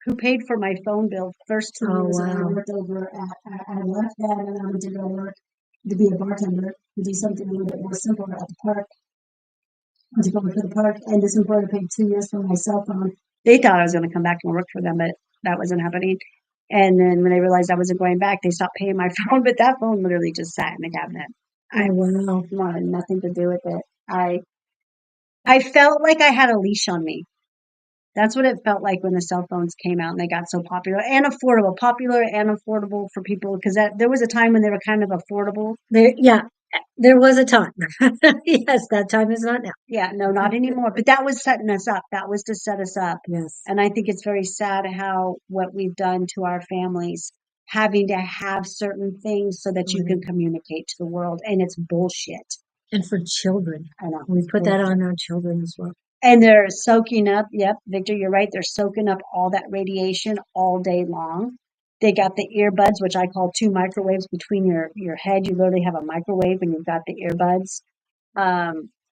who paid for my phone bill first two Oh, years that I wow. worked over at, I left that and I went to go work to be a bartender, to do something a little bit more simple at the park, to go work for the park. And this employer paid 2 years for my cell phone. They thought I was going to come back and work for them, but that wasn't happening. And then when they realized I wasn't going back, they stopped paying my phone. But that phone literally just sat in the cabinet. I Oh, wow. wanted nothing to do with it. I felt like I had a leash on me. That's what it felt like when the cell phones came out and they got so popular and affordable for people. Because there was a time when they were kind of affordable. Yeah, there was a time. Yes, that time is not now. Yeah, no, not anymore. But that was setting us up. That was to set us up. Yes. And I think it's very sad how what we've done to our families, having to have certain things so that you Right. can communicate to the world. And it's bullshit. And for children, I know. we It's put that bullshit. on our children as well. And they're soaking up, yep, Victor, you're right. They're soaking up all that radiation all day long. They got the earbuds, which I call two microwaves between your head. You literally have a microwave when you've got the earbuds.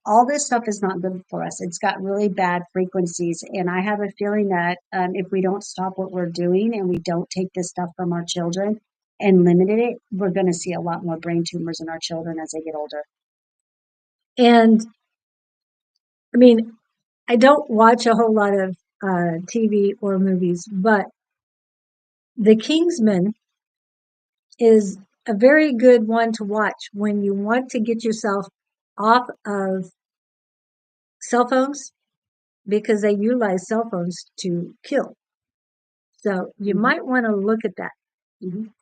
All this stuff is not good for us. It's got really bad frequencies. And I have a feeling that if we don't stop what we're doing and we don't take this stuff from our children and limit it, we're going to see a lot more brain tumors in our children as they get older. And I mean, I don't watch a whole lot of TV or movies, but The Kingsman is a very good one to watch when you want to get yourself off of cell phones because they utilize cell phones to kill. So you Mhm. might want to look at that. Mhm.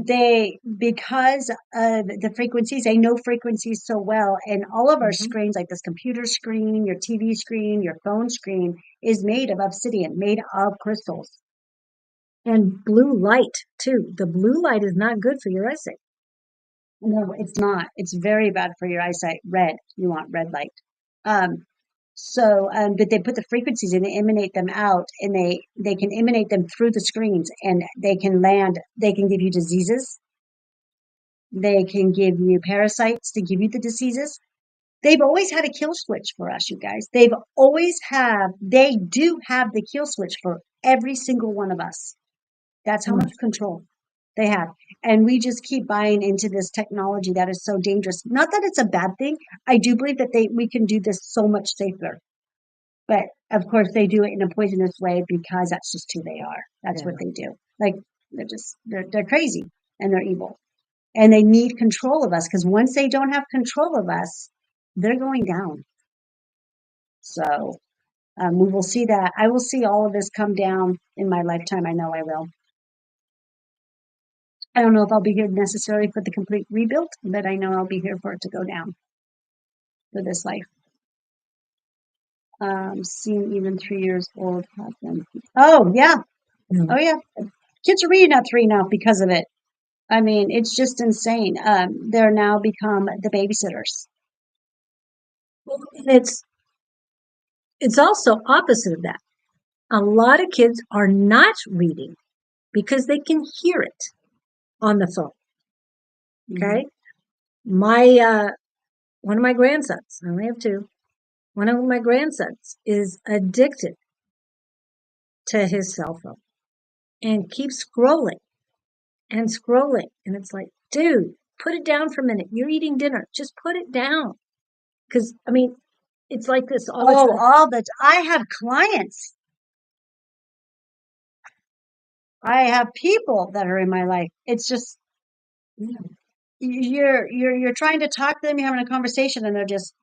They, because of the frequencies, they know frequencies so well, and all of our Mhm. screens, like this computer screen, your TV screen, your phone screen, is made of obsidian, made of crystals. And blue light too. The blue light is not good for your eyesight. No, it's not. It's very bad for your eyesight. Red, you want red light. Um, but they put the frequencies and they emanate them out, and they can emanate them through the screens, and they can land. They can give you diseases. They can give you parasites to give you the diseases. They've always had a kill switch for us, you guys. They do have the kill switch for every single one of us. That's how Mm. much control they have. And we just keep buying into this technology that is so dangerous. Not that it's a bad thing. I do believe that we can do this so much safer. But of course they do it in a poisonous way because that's just who they are. That's Yeah. what they do. Like they're crazy and they're evil. And they need control of us because once they don't have control of us, they're going down. So we will see that. I will see all of this come down in my lifetime. I know I will. I don't know if I'll be here necessarily for the complete rebuild, but I know I'll be here for it to go down for this life. Seeing even 3 years old happen. Oh yeah, No. oh yeah. Kids are reading at 3 now because of it. I mean, it's just insane. They're now become the babysitters. Well, and it's also opposite of that. A lot of kids are not reading because they can hear it on the phone. Mhm. Okay. My one of my grandsons, I only have two. One of my grandsons is addicted to his cell phone and keeps scrolling and scrolling. And it's like, dude, put it down for a minute. You're eating dinner. Just put it down. Because, I mean, it's like this all the Oh, time. all the I have clients. I have people that are in my life. It's just you're trying to talk to them, you're having a conversation, and they're just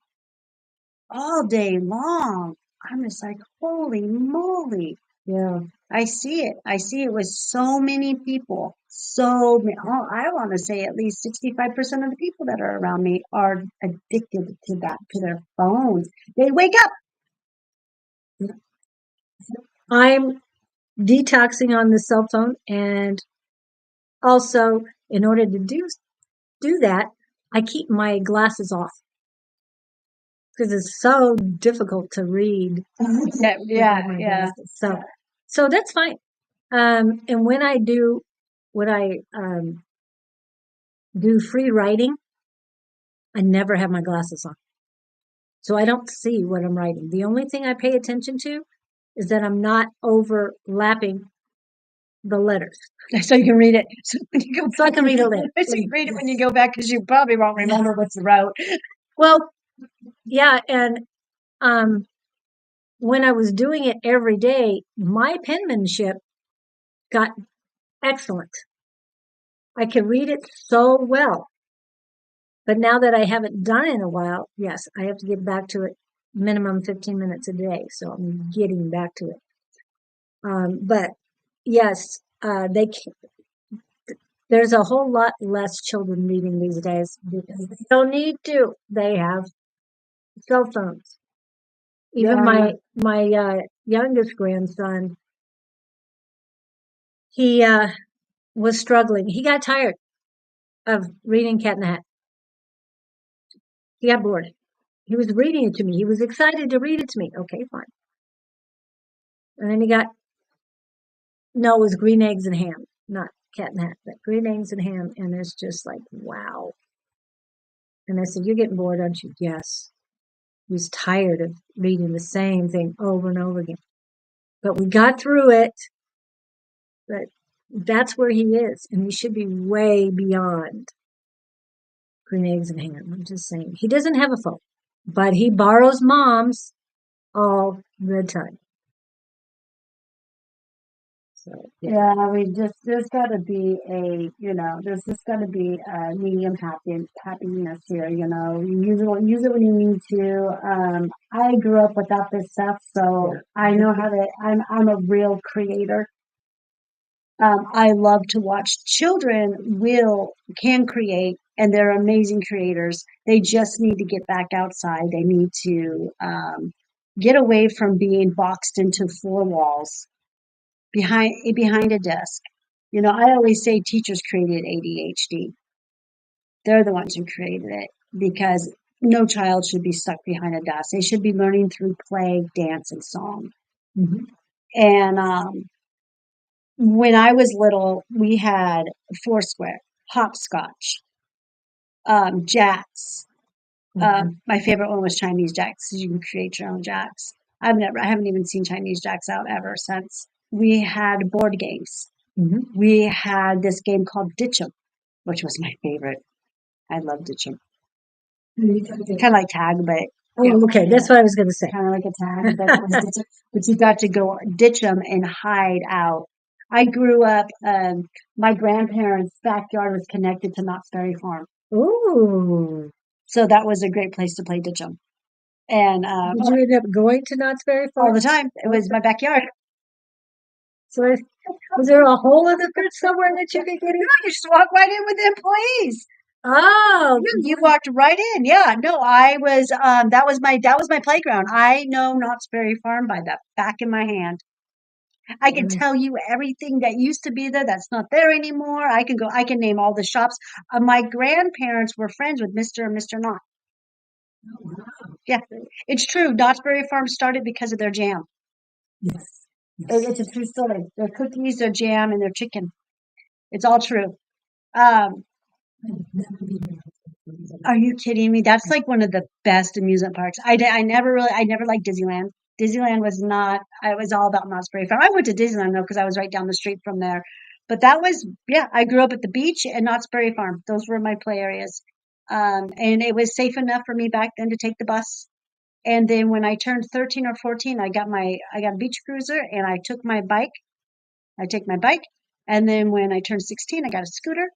all day long. I'm just like, holy moly. Yeah. I see it. I see it with so many people. So oh, I want to say at least 65% of the people that are around me are addicted to that, to their phones. They wake up. I'm detoxing on the cell phone. And also, in order to do that, I keep my glasses off because it's so difficult to read Yeah, without yeah, my yeah. glasses. So that's fine. And when I do, when I do free writing, I never have my glasses on. So I don't see what I'm writing. The only thing I pay attention to is that I'm not overlapping the letters. So you can read it. So when you go So I can read it later. So you read it when you go back because you probably won't remember what's wrote. Well, yeah, and when I was doing it every day, my penmanship got excellent. I can read it so well. But now that I haven't done it in a while, yes, I have to get back to it minimum 15 minutes a day. So I'm getting back to it. But yes, there's a whole lot less children reading these days because they don't need to. They have cell phones. Even my youngest grandson, he was struggling. He got tired of reading Cat in the Hat. He got bored. He was reading it to me. He was excited to read it to me. Okay, fine. And then no, it was Green Eggs and Ham, not Cat in the Hat, but Green Eggs and Ham. And it's just like, wow. And I said, "You're getting bored, aren't you?" Yes. He was tired of reading the same thing over and over again. But we got through it. But that's where he is. And he should be way beyond Green Eggs and Ham. I'm just saying. He doesn't have a phone, but he borrows mom's all the time. So, Yeah, there's got to be there's just got to be a medium happiness here. You use it when you need to. I grew up without this stuff, so I know how to. I'm a real creator. I love to watch children can create, and they're amazing creators. They just need to get back outside. They need to get away from being boxed into four walls behind a desk. I always say teachers created ADHD. They're the ones who created it because no child should be stuck behind a desk. They should be learning through play, dance, and song. Mm-hmm. And when I was little, we had Foursquare, hopscotch, jacks. My favorite one was Chinese jacks. You can create your own jacks. I haven't even seen Chinese jacks out ever since. We had board games. Mm-hmm. We had this game called Ditch'em, which was my favorite. I love Ditch'em. Kind of like tag, but okay, that's what I was going to say. Kind of like a tag, but you got to go ditch them and hide out. I grew up. My grandparents' backyard was connected to Knott's Berry Farm. Ooh. So that was a great place to play ditch'em. And did you end up going to Knott's Berry Farm? All the time. It was my backyard. So was there a hole in the fence somewhere that you could get in? No, you just walk right in with the employees. Oh, you walked right in. Yeah, no, I was. That was my playground. I know Knott's Berry Farm by the back of my hand. I can tell you everything that used to be there that's not there anymore. I can name all the shops. My grandparents were friends with Mr. and Mr. Knott. Oh, wow. Yeah, it's true. Knott's Berry Farm started because of their jam. Yes. It's a true story. Their cookies, their jam, and their chicken. It's all true. Are you kidding me? That's like one of the best amusement parks. I never liked Disneyland. Disneyland was not, I was all about Knott's Berry Farm. I went to Disneyland though, because I was right down the street from there. But I grew up at the beach and Knott's Berry Farm. Those were my play areas. And it was safe enough for me back then to take the bus. And then when I turned 13 or 14, I got a beach cruiser and I took my bike. I take my bike. And then when I turned 16, I got a scooter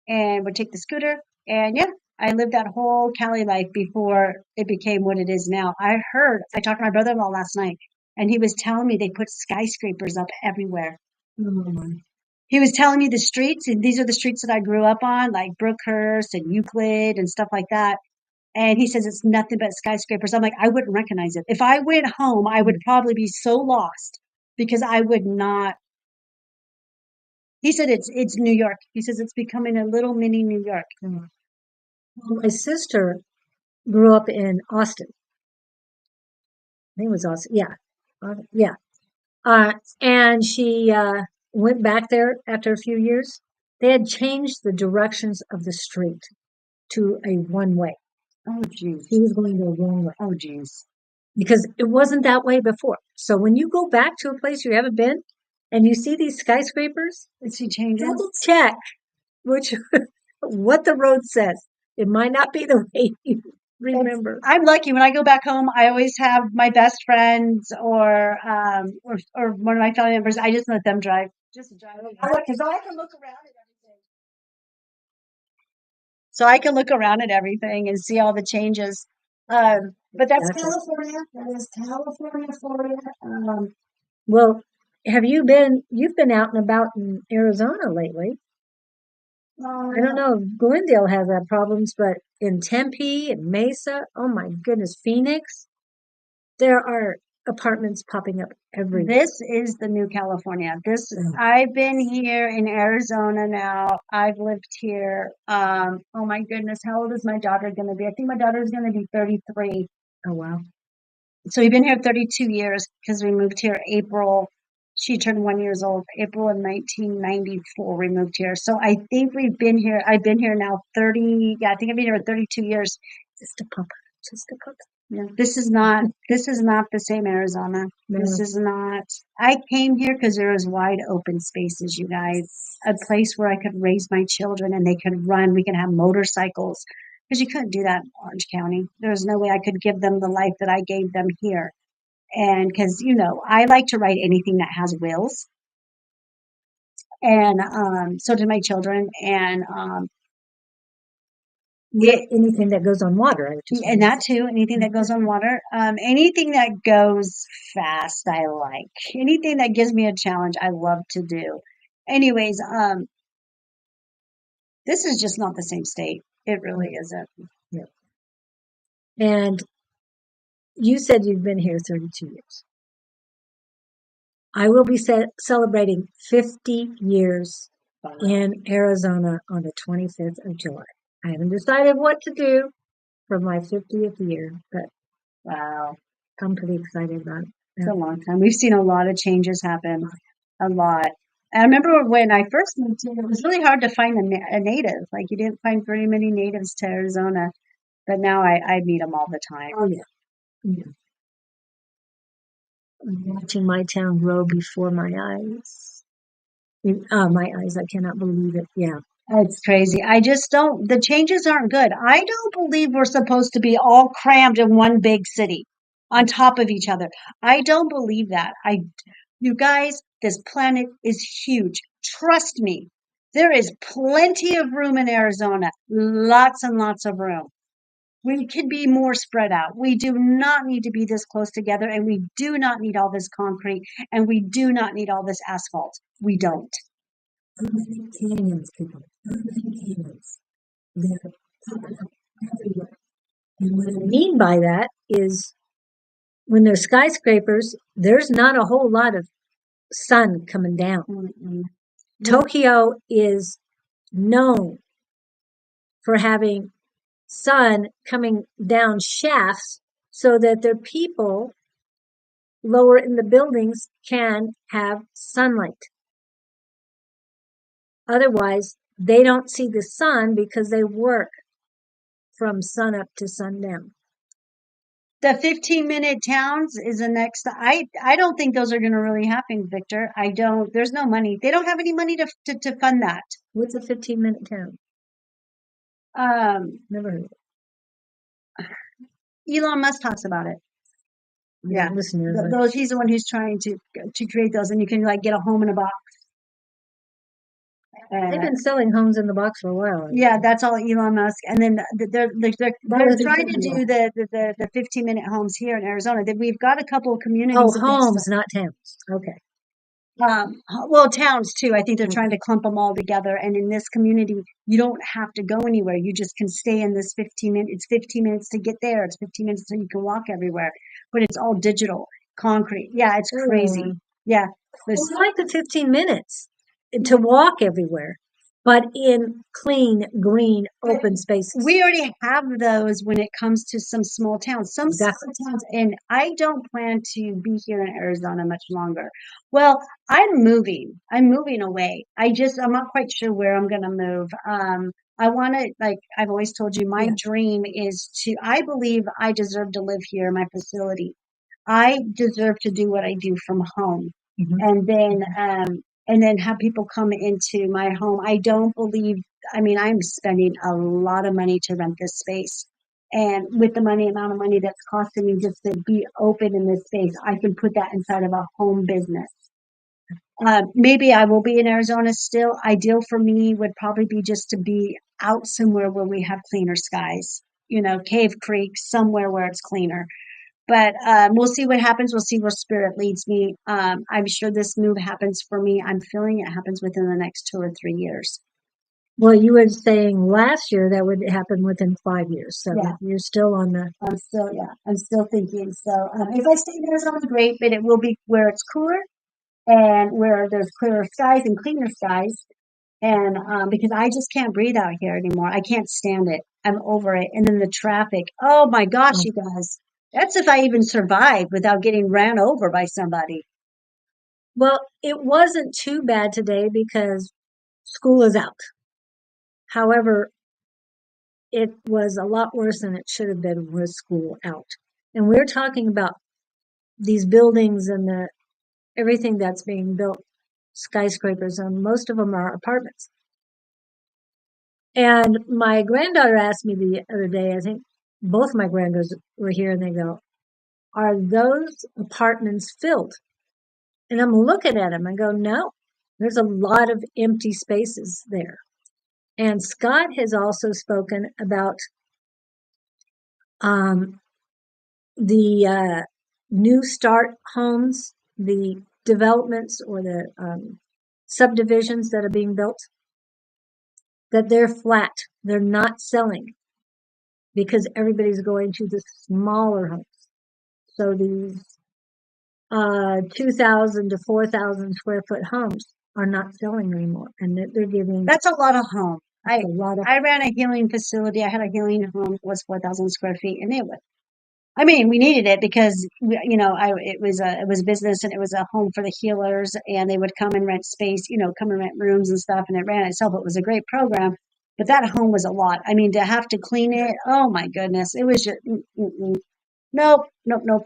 and would take the scooter. And yeah, I lived that whole Cali life before it became what it is now. I talked to my brother-in-law last night, and he was telling me they put skyscrapers up everywhere. Oh, He was telling me the streets, and these are the streets that I grew up on, like Brookhurst and Euclid and stuff like that. And he says it's nothing but skyscrapers. I'm like, I wouldn't recognize it. If I went home, I would probably be so lost because I would not. He said it's New York. He says it's becoming a little mini New York. well, my sister grew up in Austin. I think it was Austin. Yeah. Yeah. And she went back there after a few years. They had changed the directions of the street to a one way. Oh, jeez. He was going the wrong way Oh, jeez. because it wasn't that way before. So when you go back to a place you haven't been and you see these skyscrapers, Is he changing? double check which what the road says. It might not be the way you remember. I'm lucky. When I go back home, I always have my best friends or one of my family members. I just let them drive. Just drive. Because I can look around at everything. So I can look around at everything and see all the changes. But that's Exactly. California. That is California for you. Well, you've been out and about in Arizona lately. I don't know if Glendale has that problems, but in Tempe and Mesa, oh my goodness, Phoenix, there are apartments popping up everywhere. This is the new California. I've been here in Arizona now. I've lived here. Oh my goodness, how old is my daughter going to be? I think my daughter's going to be 33. Oh wow. So we've been here 32 years because we moved here April. She turned 1 year old. April of 1994 we moved here. So I think I've been here now 30. Yeah, I think I've been here 32 years. Just a pup. Just a pup. Yeah, this is not the same Arizona. No. This is not. I came here because there was wide open spaces, you guys. A place where I could raise my children and they could run. We could have motorcycles because you couldn't do that in Orange County. There was no way I could give them the life that I gave them here. And because I like to ride anything that has wheels, and so did my children, and anything that goes on water, and that too, anything that goes on water, anything that goes fast, I like. Anything that gives me a challenge, I love to do. Anyways, this is just not the same state. It really isn't. Yeah. And you said you've been here 32 years. I will be celebrating 50 years in Arizona on the 25th of July. I haven't decided what to do for my 50th year, but Wow, I'm pretty excited about it. it's a long time. We've seen a lot of changes happen. A lot. I remember when I first moved here, it was really hard to find a native. Like you didn't find very many natives to Arizona, but now I meet them all the time. Oh yeah. Yeah. I'm watching my town grow before my eyes. My eyes, I cannot believe it. Yeah. It's crazy. I just don't, the changes aren't good. I don't believe we're supposed to be all crammed in one big city on top of each other. I don't believe that. You guys, this planet is huge. Trust me. There is plenty of room in Arizona. Lots and lots of room. We could be more spread out. We do not need to be this close together, and we do not need all this concrete, and we do not need all this asphalt. We don't. Canyons, people. Canyons. They're popping up everywhere. And what I mean by that is when there's skyscrapers, there's not a whole lot of sun coming down. Mm-mm. Tokyo is known for having sun coming down shafts so that their people lower in the buildings can have sunlight. Otherwise, they don't see the sun because they work from sun up to sundown. The 15-minute towns is the next. I don't think those are going to really happen, Victor. I don't. There's no money. They don't have any money to fund that. What's a 15-minute town? Never heard of it. Elon Musk talks about it. Yeah, Listeners, those he's the one who's trying to create those, and you can like get a home in a box. they've been selling homes in the box for a while. Yeah, that's all Elon Musk. And then they're trying to do the 15-minute homes here in Arizona. That we've got a couple of communities. Oh, homes, not towns. Okay. Well, towns too. I think they're trying to clump them all together. And in this community, you don't have to go anywhere. You just can stay in this 15 minutes. It's 15 minutes to get there. It's 15 minutes so you can walk everywhere. But it's all digital, concrete. Yeah, it's crazy. Yeah. It's like the 15 minutes to walk everywhere, but in clean, green, open spaces. We already have those when it comes to some small towns. Some small towns, and I don't plan to be here in Arizona much longer. Well, I'm moving. I'm moving away. I'm not quite sure where I'm going to move. I want to, like I've always told you, my Yeah. dream is I believe I deserve to live here in my facility. I deserve to do what I do from home. Mhm. And then have people come into my home. I don't believe, I mean, I'm spending a lot of money to rent this space. And with the amount of money that's costing me just to be open in this space, I can put that inside of a home business. Maybe I will be in Arizona still. Ideal for me would probably be just to be out somewhere where we have cleaner skies, Cave Creek, somewhere where it's cleaner. But we'll see what happens. We'll see where spirit leads me. I'm sure this move happens for me. I'm feeling it happens within the next 2 or 3 years. Well, you were saying last year that would happen within 5 years. So Yeah. you're still on the. I'm still thinking. So if I stay in Arizona, great, but it will be where it's cooler and where there's clearer skies and cleaner skies. And because I just can't breathe out here anymore. I can't stand it. I'm over it. And then the traffic. Oh my gosh, you guys. That's if I even survive without getting ran over by somebody. Well, it wasn't too bad today because school is out. However, it was a lot worse than it should have been with school out. And we're talking about these buildings and everything that's being built, skyscrapers, and most of them are apartments. And my granddaughter asked me the other day, I think both my granddaughters were here, and they go, "Are those apartments filled?" And I'm looking at them and go, "No, there's a lot of empty spaces there." And Scott has also spoken about um, the new start homes, the developments or the subdivisions that are being built, that they're flat. They're not selling because everybody's going to the smaller homes. So these 2,000 to 4,000 square foot homes are not selling anymore, and they're giving. That's a lot of home. A lot of. I ran a healing facility. I had a healing home that was 4,000 square feet, and it was. I mean, we needed it because it was a business and it was a home for the healers, and they would come and rent space, come and rent rooms and stuff, and it ran itself. It was a great program, but that home was a lot. I mean, to have to clean it, oh my goodness, it was just nope, nope, nope.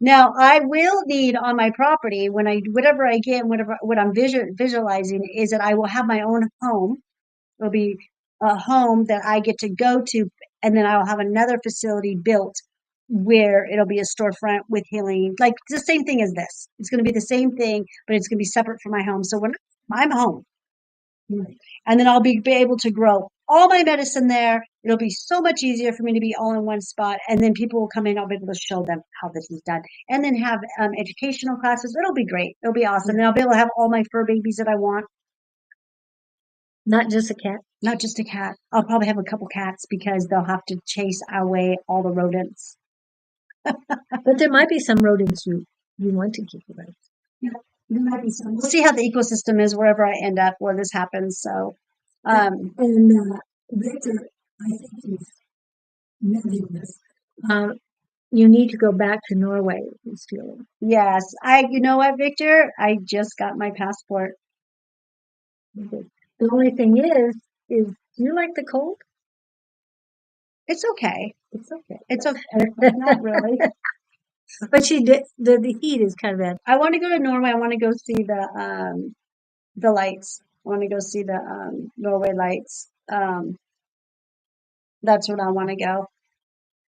Now I will need on my property when whatever I get, whatever what I'm visualizing is that I will have my own home. It'll be a home that I get to go to, and then I'll have another facility built where it'll be a storefront with healing, like the same thing as this. It's going to be the same thing, but it's going to be separate from my home. So when I'm home, and then I'll be able to grow all my medicine there. It'll be so much easier for me to be all in one spot. And then people will come in. I'll be able to show them how this is done, and then have educational classes. It'll be great. It'll be awesome. And I'll be able to have all my fur babies that I want. Not just a cat. Not just a cat. I'll probably have a couple cats because they'll have to chase away all the rodents. But there might be some rodents you want to keep around. Yeah, there might be some. We'll see how the ecosystem is wherever I end up, where this happens. So, Victor, I think he's mentioned this. You need to go back to Norway. He's feeling. Yes, you know what, Victor? I just got my passport. The only thing is do you like the cold? It's okay. It's okay. It's okay. Not really. But the heat is kind of bad. I want to go to Norway. I want to go see the lights. I want to go see the Norway lights. That's what I want to go.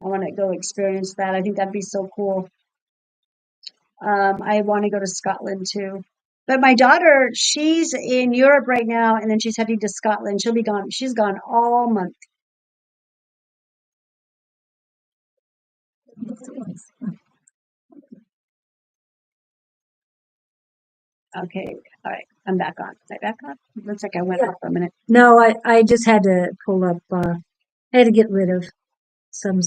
I want to go experience that. I think that'd be so cool. I want to go to Scotland too. But my daughter, she's in Europe right now, and then she's heading to Scotland. She'll be gone. She's gone all month. Okay. All right. I'm back on. Is I back on? Looks like I went off for a minute. No, I just had to pull up. I had to get rid of some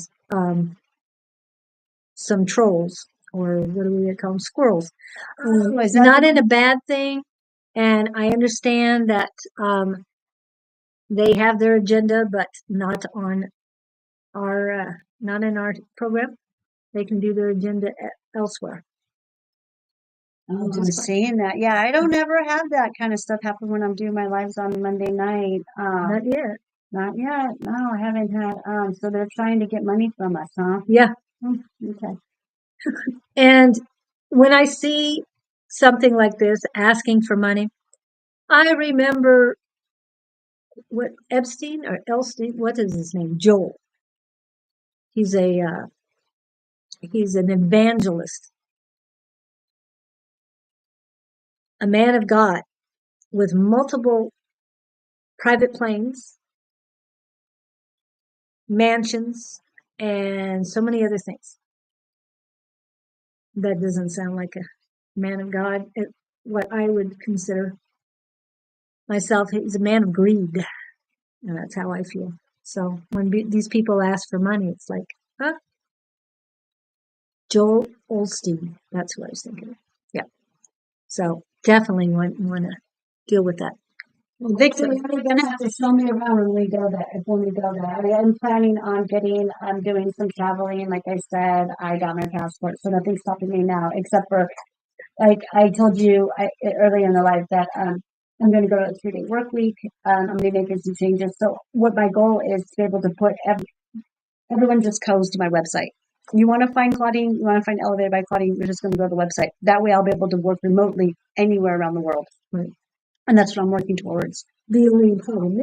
trolls, or what do we call them? Squirrels. Not in a bad thing. And I understand that they have their agenda, but not on not in our program. They can do their agenda elsewhere. I'm seeing that. Yeah, I don't ever have that kind of stuff happen when I'm doing my lives on Monday night. Not yet. Not yet. No, I haven't had. So they're trying to get money from us, huh? Yeah. Okay. And when I see something like this asking for money, I remember what Epstein or Elstein, what is his name? Joel. He's he's an evangelist, a man of God with multiple private planes, mansions, and so many other things. That doesn't sound like a man of God. What I would consider myself, he's a man of greed, and that's how I feel. So when these people ask for money, it's like, huh? Joel Olstein. That's who I was thinking of. Yeah. So definitely want to deal with that. Well, Victor, you're gonna have to show me around when we go there. When we go there, I am planning on getting. I'm doing some traveling. Like I said, I got my passport, so nothing's stopping me now, except for like I told you earlier in the life that I'm going to go to a 3-day work week. I'm going to be making some changes. So what my goal is to be able to put everyone just goes to my website. You want to find Claudene, you want to find Elevated by Claudene, you're just going to go to the website. That way I'll be able to work remotely anywhere around the world. Right. And that's what I'm working towards. The only problem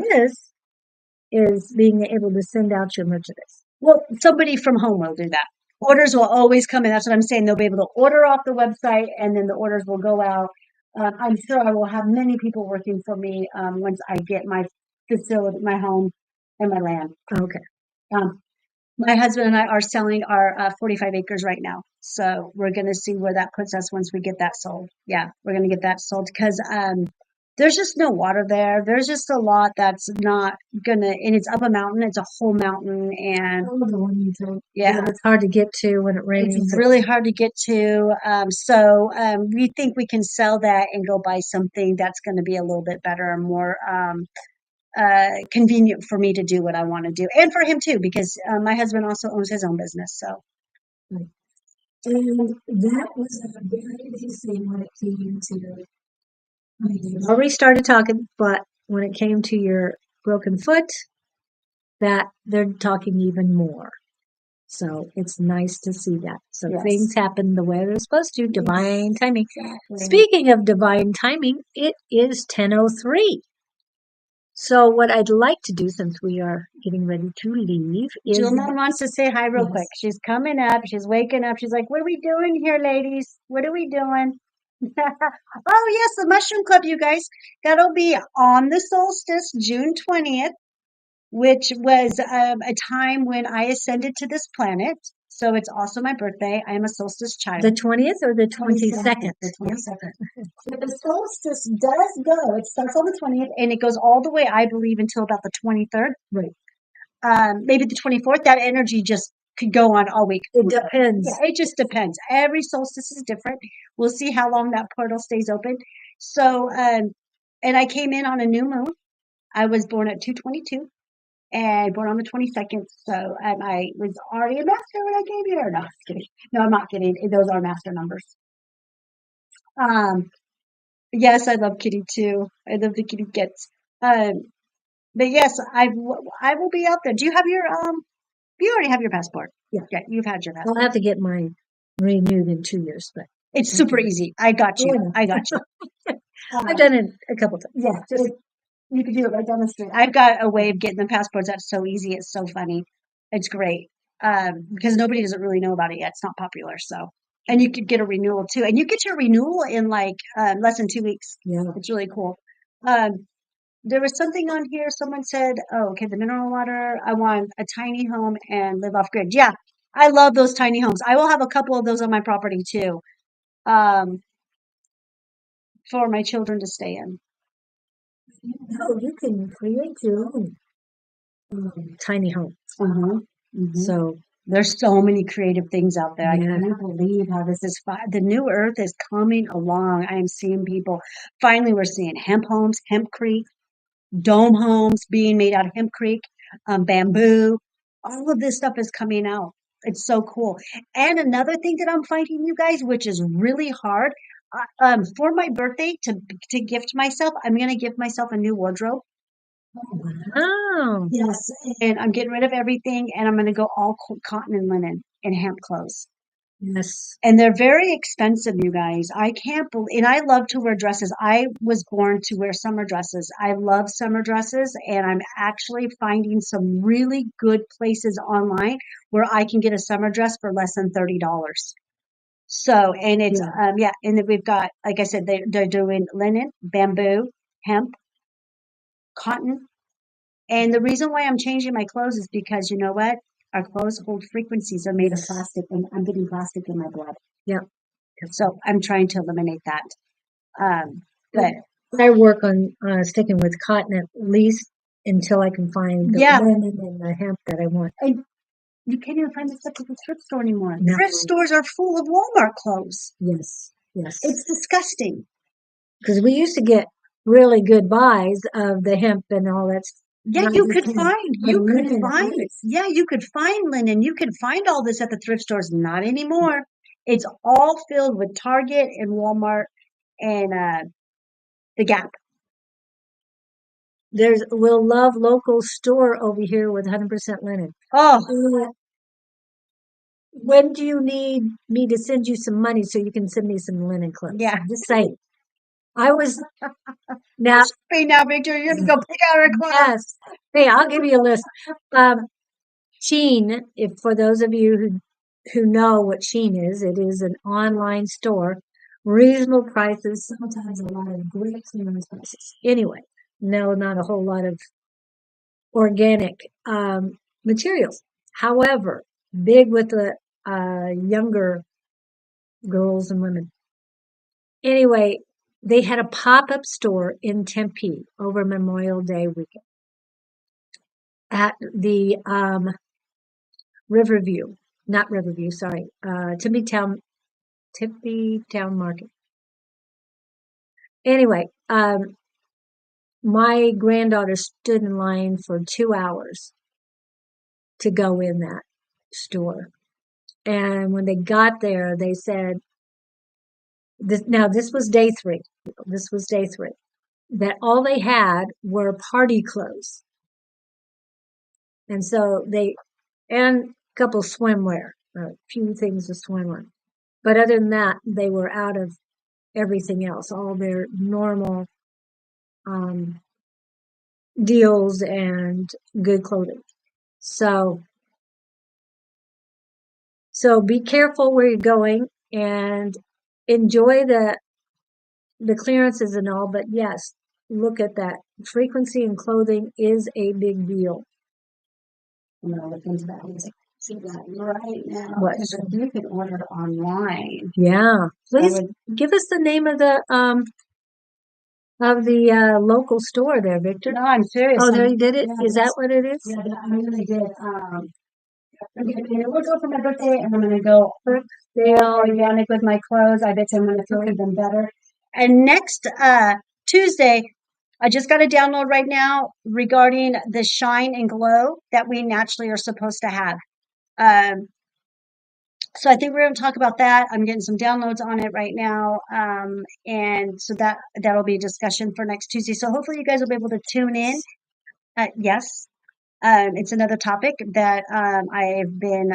is being able to send out your merchandise. Well, somebody from home will do that. Orders will always come in. That's what I'm saying. They'll be able to order off the website and then the orders will go out. I'm sure I will have many people working for me once I get my facility, my home, and my land. Okay. Um, my husband and I are selling our 45 acres right now. So we're going to see where that puts us once we get that sold. Yeah, we're going to get that sold because there's just no water there. There's just a lot that's not gonna, and it's up a mountain. It's a whole mountain, and yeah, it's hard to get to when it rains. it's really hard to get to. So we think we can sell that and go buy something that's going to be a little bit better and more convenient for me to do what I want to do, and for him too, because my husband also owns his own business. So. And that was a very interesting when it came to. We already started talking, but when it came to your broken foot, that they're talking even more. So it's nice to see that. So Yes. things happen the way they're supposed to. Divine timing. Exactly. Speaking of divine timing, it is 10:03. So what I'd like to do, since we are getting ready to leave, is Jill Mom wants to say hi real Yes. quick. She's coming up. She's waking up. She's like, "What are we doing here, ladies? What are we doing?" Oh yes, the Mushroom Club, you guys. That'll be on the solstice, June 20th, which was a time when I ascended to this planet. So it's also my birthday. I am a solstice child. the 20th or the 22nd? The 22nd. But the solstice does go. It starts on the 20th and it goes all the way, I believe, until about the 23rd. Right. Maybe the 24th. That energy just could go on all week. It depends. Yeah, it just depends. Every solstice is different. We'll see how long that portal stays open. So, and I came in on a new moon. I was born at 222 and born on the 22nd. So, I was already a master when I came here. No, I'm just kidding. No, I'm not kidding. Those are master numbers. Yes, I love Kitty too. I love the kitty gets. But yes, I will be out there. Do you have your You already have your passport. Yeah. Yeah, you've had your passport. I'll have to get mine renewed in 2 years, but It's super easy. I got you. Oh, I got you. I've done it a couple times. Yeah, you can do it right down the street. I've got a way of getting the passports that's so easy. It's so funny. It's great. Because nobody doesn't really know about it yet. It's not popular. So, and you could get a renewal too. And you get your renewal in like less than 2 weeks. Yeah. It's really cool. There was something on here. Someone said, "Oh, okay, the mineral water. I want a tiny home and live off grid." Yeah, I love those tiny homes. I will have a couple of those on my property too, for my children to stay in. No, you can create your own tiny home. So There's so many creative things out there. Yeah. I can't believe how this is. The new earth is coming along. I am seeing people. Finally, we're seeing hemp homes, hempcrete, dome homes being made out of hempcrete, bamboo. All of this stuff is coming out. It's so cool. And another thing that I'm finding, you guys, which is really hard, for my birthday to gift myself, I'm gonna give myself a new wardrobe. Oh, Yes, and I'm getting rid of everything, and I'm going to go all cotton and linen and hemp clothes. yes. And they're very expensive, you guys. I can't believe, and I love to wear dresses. I was born to wear summer dresses. I love summer dresses, and I'm actually finding some really good places online where I can get a summer dress for less than $30. So, and it's, Yeah. yeah, and then we've got, like I said, they're doing linen, bamboo, hemp, cotton. And the reason why I'm changing my clothes is because you know what? Our clothes hold frequencies are made of Yes. plastic, and I'm getting plastic in my blood. Yep. So I'm trying to eliminate that. But I work on sticking with cotton at least until I can find the yeah, linen and the hemp that I want. and you can't even find this stuff at the thrift store anymore. No. Thrift stores are full of Walmart clothes. Yes. Yes. It's disgusting. Because we used to get really good buys of the hemp and all that. Yeah, Not you just could hemp, find, but you could linen at find, least. yeah, you could find linen. You could find all this at the thrift stores. Not anymore. It's all filled with Target and Walmart and the Gap. We'll love local store over here with 100% linen. Oh, When do you need me to send you some money so you can send me some linen clothes? yeah. Just saying. I was now. Hey, now, Victor, you're gonna go pick out our clothes. Yes. Hey, I'll give you a list. Shein, if for those of you who know what Shein is, it is an online store, reasonable prices, sometimes a lot of great clearance prices. Anyway, no, not a whole lot of organic materials. However, big with the younger girls and women. Anyway, they had a pop-up store in Tempe over Memorial Day weekend at the Riverview, not Riverview, sorry, Tempe Town Market. Anyway, my granddaughter stood in line for 2 hours to go in that store. And when they got there, they said, now this was day three. This was day three. That all they had were party clothes. And so and a couple swimwear, a few things of swimwear. But other than that, they were out of everything else, all their normal um, deals and good clothing. So, so be careful where you're going and enjoy the clearances and all. But yes, look at that. Frequency in clothing is a big deal. I'm gonna look into that. See that right now. What? Because if you can order online, Yeah. Please would, give us the name of the local store there, Victor. no, I'm serious. Oh, there you did it. Yeah, Is that what it is? yeah, I really did. Okay, we'll go for my birthday, and I'm gonna go all organic with my clothes. I bet you I'm gonna feel even better. And next Tuesday, I just got a download right now regarding the shine and glow that we naturally are supposed to have. Um, so I think we're going to talk about that. I'm getting some downloads on it right now, and so that'll be a discussion for next Tuesday. So hopefully you guys will be able to tune in. Yes, it's another topic that I've been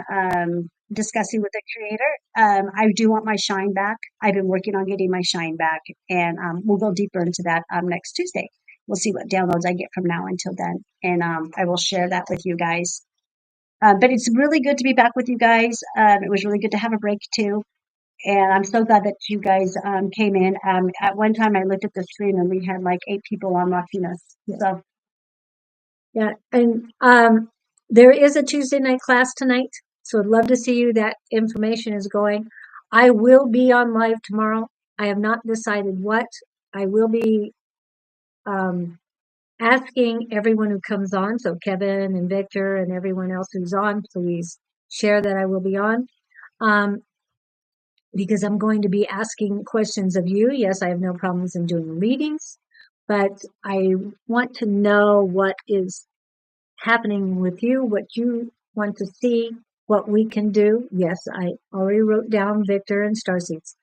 discussing with the creator. I do want my shine back. I've been working on getting my shine back, and we'll go deeper into that next Tuesday. We'll see what downloads I get from now until then, and I will share that with you guys. But it's really good to be back with you guys. It was really good to have a break too. And I'm so glad that you guys came in. At one time, I looked at the screen and we had like 8 people on watching us. So Yeah, and there is a Tuesday night class tonight, so I'd love to see you. That information is going. I will be on live tomorrow. I have not decided what. I will be um, asking everyone who comes on, so Kevin and Victor and everyone else who's on, please share that I will be on. Because I'm going to be asking questions of you. Yes, I have no problems in doing readings, but I want to know what is happening with you, what you want to see, what we can do. Yes, I already wrote down Victor and Starseeds.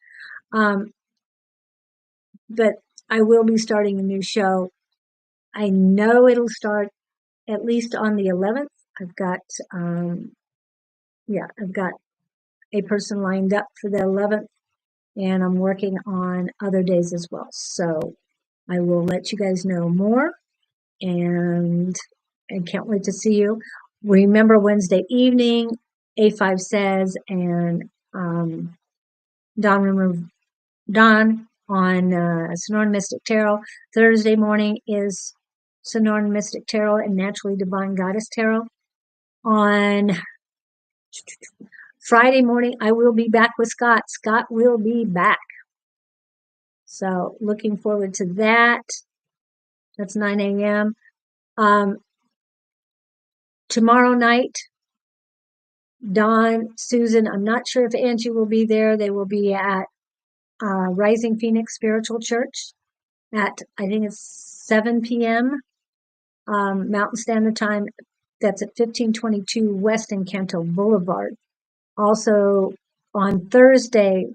But I will be starting a new show I know it'll start at least on the 11th. I've got, I've got a person lined up for the 11th, and I'm working on other days as well. So I will let you guys know more, and I can't wait to see you. Remember Wednesday evening, A5 says, and Don on Sonoran Mystic Tarot. Thursday morning is Sonoran Mystic Tarot and Naturally Divine Goddess Tarot. On Friday morning, I will be back with Scott. Scott will be back. So looking forward to that. That's 9 a.m. Tomorrow night, Dawn, Susan, I'm not sure if Angie will be there. They will be at Rising Phoenix Spiritual Church at, I think it's 7 p.m. Mountain Standard Time. That's at 1522 West Encanto Boulevard. Also on Thursday,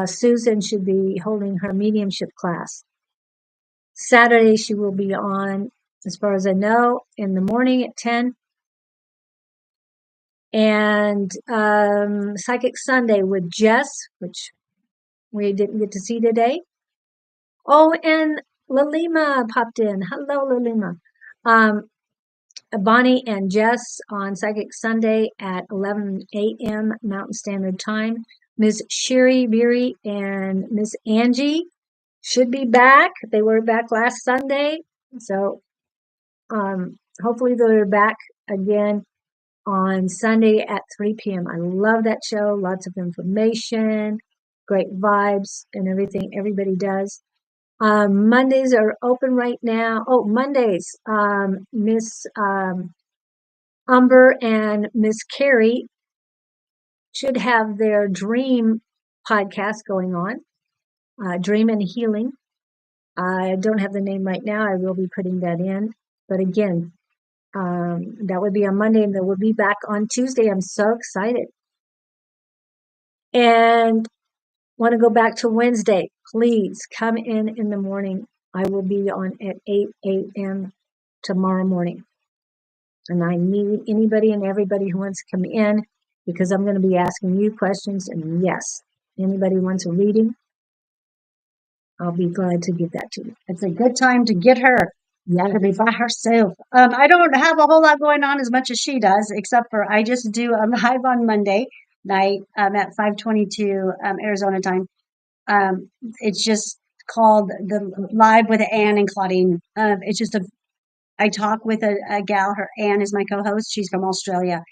Susan should be holding her mediumship class. Saturday, she will be on, as far as I know, in the morning at 10. And Psychic Sunday with Jess, which we didn't get to see today. Oh, and Lalima popped in. Hello, Lalima. Bonnie and Jess on Psychic Sunday at 11 a.m. Mountain Standard Time. Miss Sherry Beery and Miss Angie should be back. They were back last Sunday. So hopefully they're back again on Sunday at 3 p.m. I love that show. Lots of information, great vibes, and everything everybody does. Mondays are open right now. Oh, Mondays, Miss Umber and Miss Carrie should have their dream podcast going on, Dream and Healing. I don't have the name right now. I will be putting that in. But again, that would be on Monday, and then we'll be back on Tuesday. I'm so excited. And want to go back to Wednesday. Please come in the morning. I will be on at 8 a.m. tomorrow morning. And I need anybody and everybody who wants to come in, because I'm going to be asking you questions. And yes, anybody wants a reading, I'll be glad to give that to you. It's a good time to get her. Yeah, to be by herself. I don't have a whole lot going on as much as she does, except for I just do a live on Monday night at 5:22 Arizona time. It's just called the Live with Anne and Claudine. It's just I talk with a gal. Her Anne is my co-host. She's from Australia,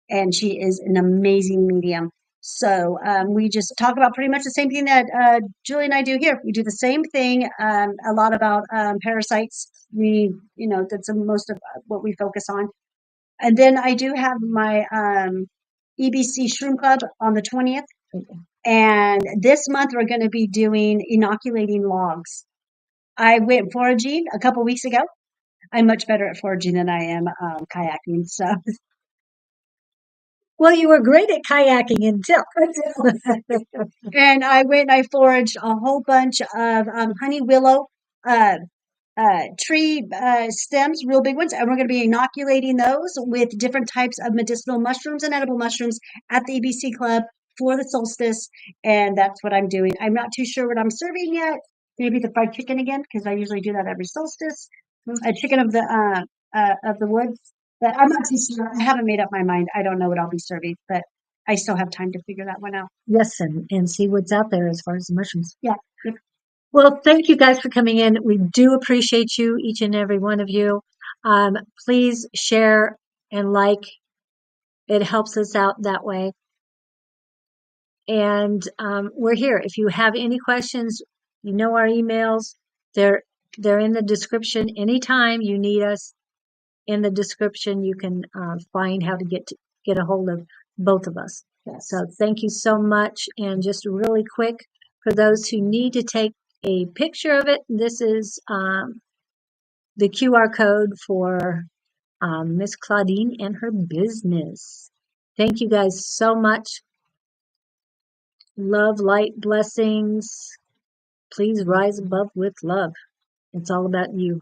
and she is an amazing medium. So we just talk about pretty much the same thing that Julie and I do here. We do the same thing. A lot about parasites. That's most of what we focus on. And then I do have my EBC Shroom Club on the 20th. And this month we're going to be doing inoculating logs. I went foraging a couple weeks ago. I'm much better at foraging than I am kayaking. So, well, you were great at kayaking until. And I went and I foraged a whole bunch of honey willow tree stems, real big ones, and we're going to be inoculating those with different types of medicinal mushrooms and edible mushrooms at the EBC Club for the solstice, and that's what I'm doing. I'm not too sure what I'm serving yet. Maybe the fried chicken again, because I usually do that every solstice. A chicken of the woods, but I'm not too sure. I haven't made up my mind. I don't know what I'll be serving, but I still have time to figure that one out. Yes, and see what's out there as far as the mushrooms. Yeah. Well, thank you guys for coming in. We do appreciate you, each and every one of you. Please share and like. It helps us out that way. And we're here. If you have any questions, you know our emails. They're in the description. Anytime you need us, in the description, you can find how to get a hold of both of us. Yes. So thank you so much. And just really quick, for those who need to take a picture of it, this is the QR code for Miss Claudine and her business. Thank you guys so much. Love, light, blessings. Please rise above with love. It's all about you.